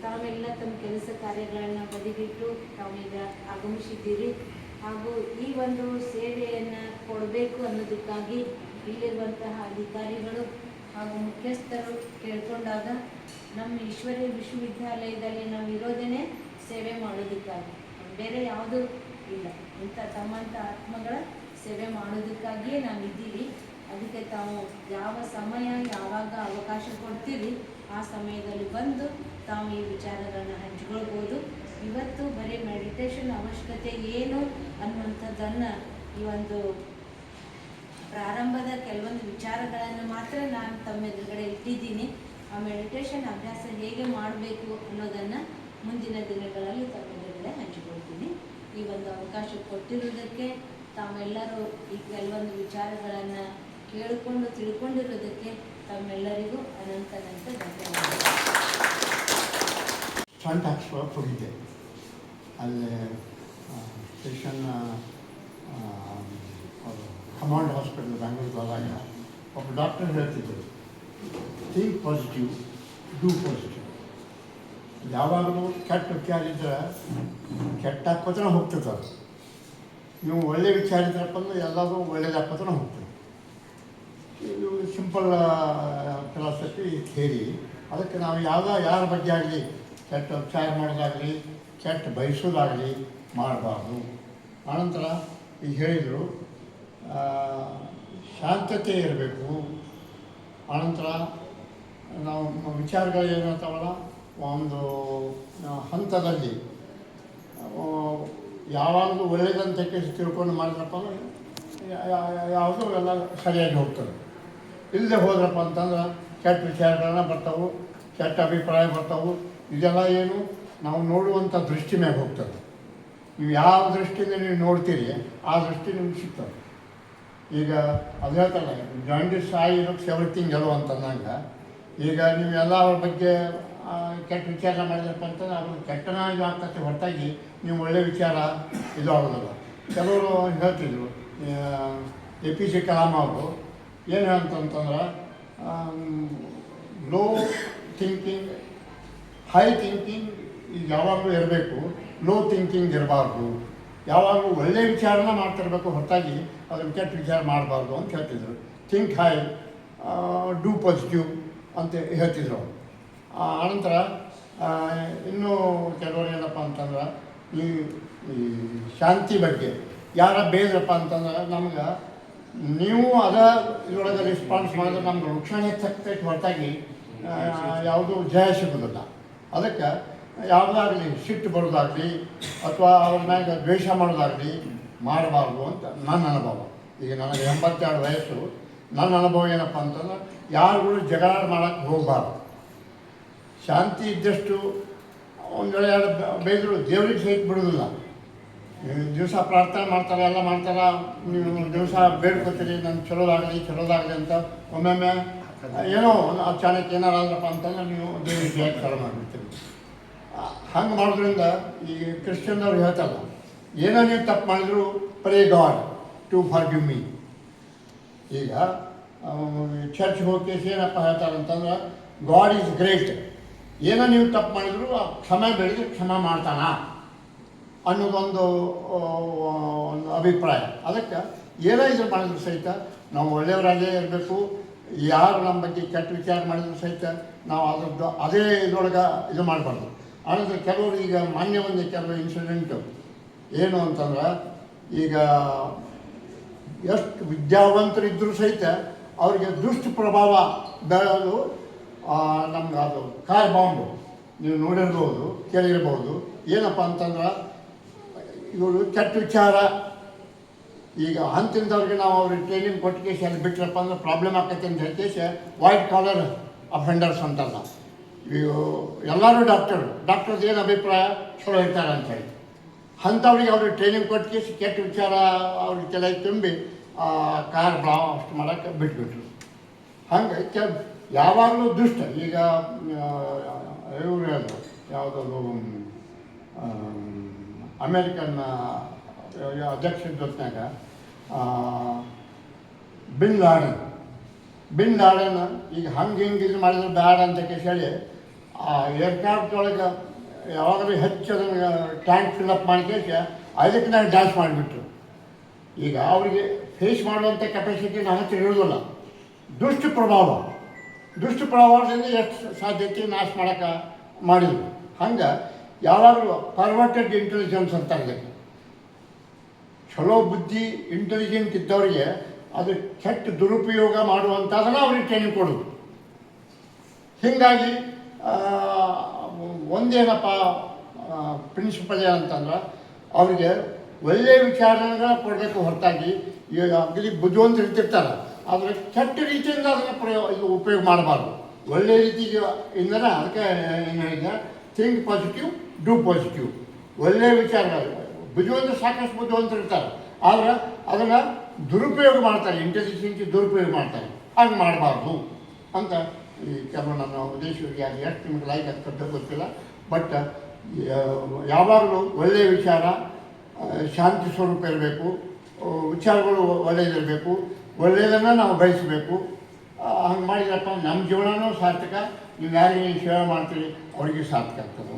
ತಾವೆಲ್ಲ ತಮ್ಮ ಕೆಲಸ ಕಾರ್ಯಗಳನ್ನು ಬದಿಗಿಟ್ಟು ತಾವೀಗ ಆಗಮಿಸಿದ್ದೀರಿ. ಹಾಗೂ ಈ ಒಂದು ಸೇವೆಯನ್ನು ಕೊಡಬೇಕು ಅನ್ನೋದಕ್ಕಾಗಿ ಇಲ್ಲಿರುವಂತಹ ಅಧಿಕಾರಿಗಳು ಹಾಗೂ ಮುಖ್ಯಸ್ಥರು ಕೇಳ್ಕೊಂಡಾಗ ನಮ್ಮ ಈಶ್ವರೀಯ ವಿಶ್ವವಿದ್ಯಾಲಯದಲ್ಲಿ ನಾವು ಇರೋದೇ ಸೇವೆ ಮಾಡೋದಕ್ಕಾಗಿ, ಬೇರೆ ಯಾವುದೂ ಇಲ್ಲ. ಇಂಥ ತಮ್ಮಂಥ ಆತ್ಮಗಳ ಸೇವೆ ಮಾಡೋದಕ್ಕಾಗಿಯೇ ನಾವಿದ್ದೀವಿ. ಅದಕ್ಕೆ ತಾವು ಯಾವ ಸಮಯ ಯಾವಾಗ ಅವಕಾಶ ಕೊಡ್ತೀರಿ ಆ ಸಮಯದಲ್ಲಿ ಬಂದು ತಾವು ಈ ವಿಚಾರಗಳನ್ನು ಹಂಚ್ಕೊಳ್ಬೋದು. ಇವತ್ತು ಬರೀ ಮೆಡಿಟೇಷನ್ ಅವಶ್ಯಕತೆ ಏನು ಅನ್ನುವಂಥದ್ದನ್ನು ಈ ಒಂದು ಪ್ರಾರಂಭದ ಕೆಲವೊಂದು ವಿಚಾರಗಳನ್ನು ಮಾತ್ರ ನಾನು ತಮ್ಮ ಎದುರುಗಡೆ ಇಟ್ಟಿದ್ದೀನಿ. ಆ ಮೆಡಿಟೇಷನ್ ಅಭ್ಯಾಸ ಹೇಗೆ ಮಾಡಬೇಕು ಅನ್ನೋದನ್ನು ಮುಂದಿನ ದಿನಗಳಲ್ಲಿ ತಮ್ಮ ಎದುರುಗಡೆ ಹಂಚಿಕೊಳ್ತೀನಿ. ಈ ಒಂದು ಅವಕಾಶ ಕೊಟ್ಟಿರುವುದಕ್ಕೆ, ತಾವೆಲ್ಲರೂ ಈ ಕೆಲವೊಂದು ವಿಚಾರಗಳನ್ನು ಕೇಳಿಕೊಂಡು ತಿಳ್ಕೊಂಡಿರೋದಕ್ಕೆ ತಮ್ಮೆಲ್ಲರಿಗೂ ಅನಂತ ಧನ್ಯವಾದಗಳು. ಫ್ರಂಟ್ ಹಾಕ್ಸ್ಕೊಳಕ್ಕೆ ಹೋಗಿದ್ದೆ. ಅಲ್ಲಿ ಸ್ಟೇಷನ್ ಕಮಾಂಡ್ ಹಾಸ್ಪಿಟಲ್ ಬ್ಯಾಂಗ್ಳೂರಿಗೆ ಹೋದಾಗ ಒಬ್ಬ ಡಾಕ್ಟರ್ ಹೇಳ್ತಿದ್ದರು, ಥಿಂಕ್ ಪಾಸಿಟಿವ್, ಡೂ ಪಾಸಿಟಿವ್. ಯಾವಾಗಲೂ ಕೆಟ್ಟ ವಿಚಾರ ಇದ್ದರೆ ಕೆಟ್ಟ ಹಾಕೋತನ ಹೋಗ್ತಿರ್ತಾರೆ. ನೀವು ಒಳ್ಳೆ ವಿಚಾರ ಇದ್ರಪ್ಪ ಅಂದ್ರೆ ಎಲ್ಲರೂ ಒಳ್ಳೇದು ಹಾಕೋತನ ಹೋಗ್ತದೆ. ಇದು ಸಿಂಪಲ್ ಫಿಲಾಸಫಿ ಥಿಯರಿ. ಅದಕ್ಕೆ ನಾವು ಯಾರ ಬಗ್ಗೆ ಆಗಲಿ ಕೆಟ್ಟ ವಿಚಾರ ಮಾಡೋದಾಗಲಿ ಕೆಟ್ಟ ಬಯಸೋದಾಗಲಿ ಮಾಡಬಾರ್ದು. ಆನಂತರ ಈಗ ಹೇಳಿದರು ಶಾಂತತೆ ಇರಬೇಕು. ಆನಂತರ ನಾವು ವಿಚಾರಗಳು ಏನಾಗ್ತಾವಲ್ಲ ಒಂದು ಹಂತದಲ್ಲಿ ಯಾವಾಗಲೂ ಒಳ್ಳೆಯದಂತ ತಿಳ್ಕೊಂಡು ಮಾಡಿದ್ರಪ್ಪ ಅಂದರೆ ಯಾವುದೂ ಎಲ್ಲ ಸರಿಯಾಗಿ ಹೋಗ್ತದೆ. ಇಲ್ಲದೆ ಹೋದ್ರಪ್ಪ ಅಂತಂದ್ರೆ ಕೆಟ್ಟ ವಿಚಾರಗಳನ್ನ ಬರ್ತಾವೆ, ಕೆಟ್ಟ ಅಭಿಪ್ರಾಯ ಬರ್ತಾವೆ. ಇದೆಲ್ಲ ಏನು ನಾವು ನೋಡುವಂಥ ದೃಷ್ಟಿ ಮ್ಯಾಗ ಹೋಗ್ತದೆ. ನೀವು ಯಾವ ದೃಷ್ಟಿಯಿಂದ ನೀವು ನೋಡ್ತೀರಿ ಆ ದೃಷ್ಟಿ ನಿಮ್ಗೆ ಸಿಗ್ತದೆ. ಈಗ ಅದು ಹೇಳ್ತಲ್ಲ, ಜಾಂಡಿಸ್ ಆಯಿ ಲುಕ್ಸ್ ಎವ್ರಿಥಿಂಗ್ ಎಲ್ಲೋ ಅಂತಂದಂಗೆ, ಈಗ ನೀವು ಎಲ್ಲ ಅವ್ರ ಬಗ್ಗೆ ಕೆಟ್ಟ ವಿಚಾರ ಮಾಡಿದ್ರಪ್ಪ ಅಂತಂದ್ರೆ ಅವ್ರಿಗೆ ಕೆಟ್ಟನ ಇದು ಆಗ್ತದೆ ಹೊರತಾಗಿ ನೀವು ಒಳ್ಳೆ ವಿಚಾರ ಇದು ಆಗೋದಿಲ್ಲ. ಕೆಲವರು ಹೇಳ್ತಿದ್ರು, APJ ಕಲಾಂ ಅವರು ಏನು ಅಂತಂತಂದ್ರೆ ಲೋ ಥಿಂಕಿಂಗ್, ಹೈ ಥಿಂಕಿಂಗ್ ಈಗ ಯಾವಾಗಲೂ ಇರಬೇಕು, ಲೋ ಥಿಂಕಿಂಗ್ ಇರಬಾರ್ದು. ಯಾವಾಗಲೂ ಒಳ್ಳೆಯ ವಿಚಾರನ ಮಾಡ್ತಿರ್ಬೇಕು ಹೊರತಾಗಿ ಅದನ್ನು ಕೆಟ್ಟ ವಿಚಾರ ಮಾಡಬಾರ್ದು ಅಂತ ಹೇಳ್ತಿದ್ರು. ಥಿಂಕ್ ಹೈ, ಡೂ ಪಾಸಿಟಿವ್ ಅಂತ ಹೇಳ್ತಿದ್ರು ಅವರು. ಆನಂತರ ಇನ್ನೂ ಕೆಲವರು ಏನಪ್ಪ ಅಂತಂದ್ರೆ ಈ ಶಾಂತಿ ಬಗ್ಗೆ ಯಾರ ಬೇದ್ರಪ್ಪ ಅಂತಂದ್ರೆ ನಮ್ಗೆ ನೀವು ಇದರೊಳಗೆ ರೆಸ್ಪಾನ್ಸ್ ಮಾಡಿದ್ರೆ ನಮ್ಗೆ ರಕ್ಷಣೆ ಹೆಚ್ಚಾಗ್ತೈತೆ ಹೊರತಾಗಿ ಯಾವುದೂ ಜಯ ಸಿಗೋದಿಲ್ಲ. ಅದಕ್ಕೆ ಯಾವುದಾಗಲಿ ಸಿಟ್ಟು ಬರೋದಾಗಲಿ ಅಥವಾ ಅವ್ರ ಮ್ಯಾಗ ದ್ವೇಷ ಮಾಡೋದಾಗಲಿ ಮಾಡಬಾರ್ದು ಅಂತ ನನ್ನ ಅನುಭವ. ಈಗ ನನಗೆ 82 ವಯಸ್ಸು. ನನ್ನ ಅನುಭವ ಏನಪ್ಪ ಅಂತಂದ್ರೆ ಯಾರುಗಳು ಜಗಳ ಮಾಡೋಕ್ಕೆ ಹೋಗಬಾರ್ದು. ಶಾಂತಿ ಇದ್ದಷ್ಟು ಒಂದು ವೇಳೆ ಎರಡು ಬೈದರು ದೇವ್ರಿಗೆ ಸಹಿತ ಬಿಡೋದಿಲ್ಲ. ದಿವಸ ಪ್ರಾರ್ಥನೆ ಮಾಡ್ತಾರೆ, ಎಲ್ಲ ಮಾಡ್ತಾರೆ, ನೀವು ದಿವಸ ಬೇಡ್ಕೊತೀರಿ ನನ್ನ ಚಲೋದಾಗಲಿ ಅಂತ. ಒಮ್ಮೊಮ್ಮೆ ಏನೋ ಅಚಾನಕ್ ಏನಾರು ಆದ್ರಪ್ಪ ಅಂತಂದ್ರೆ ನೀವು ದೇವ್ರಿಗೆ ಹೇಗೆ ಸಲ ಮಾಡಿಬಿಡ್ತೀರಿ. ಹಂಗೆ ಮಾಡೋದ್ರಿಂದ ಈ ಕ್ರಿಶ್ಚಿಯನ್ನವ್ರು ಹೇಳ್ತಾರಲ್ಲ, ಏನೋ ನೀವು ತಪ್ಪು ಮಾಡಿದ್ರು pray God to forgive me. ಈಗ ಚರ್ಚ್ಗೆ ಹೋಗಿ ಏನಪ್ಪ ಹೇಳ್ತಾರೆ ಅಂತಂದ್ರೆ ಗಾಡ್ ಈಸ್ ಗ್ರೇಟ್, ಏನೋ ನೀವು ತಪ್ಪು ಮಾಡಿದ್ರು ಕ್ಷಮೆ ಬೆಳೆದು ಕ್ಷಮೆ ಮಾಡ್ತಾನ ಅನ್ನೋದೊಂದು ಅಭಿಪ್ರಾಯ. ಅದಕ್ಕೆ ಏನೋ ಇದು ಮಾಡಿದ್ರು ಸಹಿತ ನಾವು ಒಳ್ಳೆಯವರಾಗೇ ಇರಬೇಕು. ಯಾರು ನಮ್ಮ ಬಗ್ಗೆ ಕೆಟ್ಟ ವಿಚಾರ ಮಾಡಿದ್ರು ಸಹಿತ ನಾವು ಅದ್ರದ್ದು ಅದೇ ಇದರೊಳಗೆ ಇದು ಮಾಡಬಾರ್ದು. ಆದರೆ ಕೆಲವರು ಈಗ ಮಾನ್ಯ ಒಂದು ಕೆಲವು ಇನ್ಸಿಡೆಂಟು ಏನು ಅಂತಂದ್ರೆ, ಈಗ ಎಷ್ಟು ವಿದ್ಯಾವಂತರಿದ್ದರೂ ಸಹಿತ ಅವರಿಗೆ ದುಷ್ಟ ಪ್ರಭಾವ ಬೆಳೆದು ನಮ್ಗೆ ಅದು ಕಾಯಬಾಂಡು ನೀವು ನೋಡಿರ್ಬೋದು, ಕೇಳಿರ್ಬೋದು. ಏನಪ್ಪ ಅಂತಂದ್ರೆ ಇವರು ಕೆಟ್ಟ ವಿಚಾರ ಈಗ ಅಂತಿಂದವ್ರಿಗೆ ನಾವು ಅವ್ರಿಗೆ ಟ್ರೈನಿಂಗ್ ಕೊಟ್ಟು ಕೇಸಿ ಅಲ್ಲಿ ಬಿಟ್ರಪ್ಪ ಅಂದ್ರೆ ಪ್ರಾಬ್ಲಮ್ ಆಕೈತೆ ಅಂತ ಹೇಳ್ಕೇಸಿ ವೈಟ್ ಕಾಲರ್ ಅಫೆಂಡರ್ಸ್ ಅಂತಲ್ಲ. ಇವು ಎಲ್ಲರೂ ಡಾಕ್ಟರ್ದು ಏನು ಅಭಿಪ್ರಾಯ ಚಲೋ ಇರ್ತಾರೆ ಅಂಥೇಳಿ ಅಂಥವ್ರಿಗೆ ಅವ್ರಿಗೆ ಟ್ರೈನಿಂಗ್ ಕೊಟ್ಟು ಕೆಟ್ಟ ವಿಚಾರ ಅವ್ರಿಗೆ ತಲೆ ತುಂಬಿ ಕಾರ್ ಬ್ಲಾಸ್ಟ್ ಮಾಡೋಕ್ಕೆ ಬಿಟ್ಬಿಟ್ರು. ಹಂಗೆ ಯಾವಾಗಲೂ ದುಷ್ಟ. ಈಗ ಇವರು ಹೇಳಿದ್ರು ಯಾವುದದು ಅಮೇರಿಕನ್ ಅಧ್ಯಕ್ಷರ ಜೊತೆನಾಗ ಬಿನ್ ಲಾಡೆನ್ ಈಗ ಹಂಗೆ ಹಿಂಗೆ ಇದು ಮಾಡಿದ್ರೆ ಬ್ಯಾಡ ಅಂತ ಹೇಳಿ ಆ ಏರ್ಕ್ರಾಫ್ಟ್ ಒಳಗೆ ಯಾವಾಗಲೂ ಹೆಚ್ಚು ಅದನ್ನು ಟ್ಯಾಂಕ್ ಫಿಲ್ಅಪ್ ಮಾಡಿಕೇಸಿ ಅದಕ್ಕೆ ನಾವು ಡ್ಯಾನ್ಸ್ ಮಾಡಿಬಿಟ್ರು. ಈಗ ಅವರಿಗೆ ಫೇಸ್ ಮಾಡುವಂಥ ಕೆಪಾಸಿಟಿ ನನ್ನ ಹತ್ರ ಇರೋದಿಲ್ಲ. ದುಷ್ಟ ಪ್ರಭಾವದಿಂದ ಎಷ್ಟು ಸಾಧ್ಯತೆ ನಾಶ ಮಾಡೋಕ್ಕೆ ಮಾಡಿದ್ರು. ಹಂಗೆ ಯಾವಾಗಲೂ ಪರ್ವರ್ಟೆಡ್ ಇಂಟೆಲಿಜೆನ್ಸ್ ಅಂತಾರೆ ಇದಕ್ಕೆ. ಚಲೋ ಬುದ್ಧಿ ಇಂಟೆಲಿಜೆಂಟ್ ಇದ್ದವರಿಗೆ ಅದು ಕೆಟ್ಟ ದುರುಪಯೋಗ ಮಾಡುವಂಥದ್ದನ್ನು ಅವ್ರಿಗೆ ಟ್ರೈನಿಂಗ್ ಕೊಡೋದು. ಹೀಗಾಗಿ ಒಂದೇನಪ್ಪ ಪ್ರಿನ್ಸಿಪಲ್ ಏನಂತಂದ್ರೆ ಅವರಿಗೆ ಒಳ್ಳೆಯ ವಿಚಾರಗಳ ಕೊಡಬೇಕು ಹೊರತಾಗಿ ಈಗ ಅಗದಿ ಬುದ್ಧಿವಂತರು ಇರ್ತಿರ್ತಾರೆ, ಆದರೆ ಕೆಟ್ಟ ರೀತಿಯಿಂದ ಅದನ್ನು ಉಪಯೋಗ ಮಾಡಬಾರ್ದು. ಒಳ್ಳೆಯ ರೀತಿಗೆ ಇಂದನೇ ಅದಕ್ಕೆ ಏನು ಹೇಳಿದ್ರೆ ಥಿಂಕ್ ಪಾಸಿಟಿವ್, ಡೂ ಪಾಸಿಟಿವ್. ಒಳ್ಳೆಯ ವಿಚಾರಗಳು ಬುದ್ಧಿವಂತರು ಸಾಕಷ್ಟು ಬುದ್ಧಿವಂತರು ಇರ್ತಾರೆ, ಆದರೆ ಅದನ್ನು ದುರುಪಯೋಗ ಮಾಡ್ತಾರೆ, ಇಂಟೆಲಿಜೆನ್ಸಿ ದುರುಪಯೋಗ ಮಾಡ್ತಾರೆ. ಹಾಗೆ ಮಾಡಬಾರ್ದು ಅಂತ ಈ ಕೆಲವು ನನ್ನ ಉದ್ದೇಶಗಳಿಗೆ ಅದು ಎಷ್ಟು ನಿಮಗೆ ಲೈಕ್ ಆಗ್ತದೆ ಗೊತ್ತಿಲ್ಲ. ಬಟ್ ಯಾವಾಗಲೂ ಒಳ್ಳೆಯ ವಿಚಾರ, ಶಾಂತಿ ಸ್ವರೂಪ ಇರಬೇಕು, ವಿಚಾರಗಳು ಒಳ್ಳೆಯದಿರಬೇಕು, ಒಳ್ಳೆಯದನ್ನು ನಾವು ಬಯಸಬೇಕು. ಹಂಗೆ ಮಾಡಿದ್ರಪ್ಪ ನಮ್ಮ ಜೀವನವೂ ಸಾರ್ಥಕ. ನೀವು ಯಾರಿಗೆ ಸೇವೆ ಮಾಡ್ತೀರಿ ಅವರಿಗೆ ಸಾರ್ಥಕ ಆಗ್ತದೆ.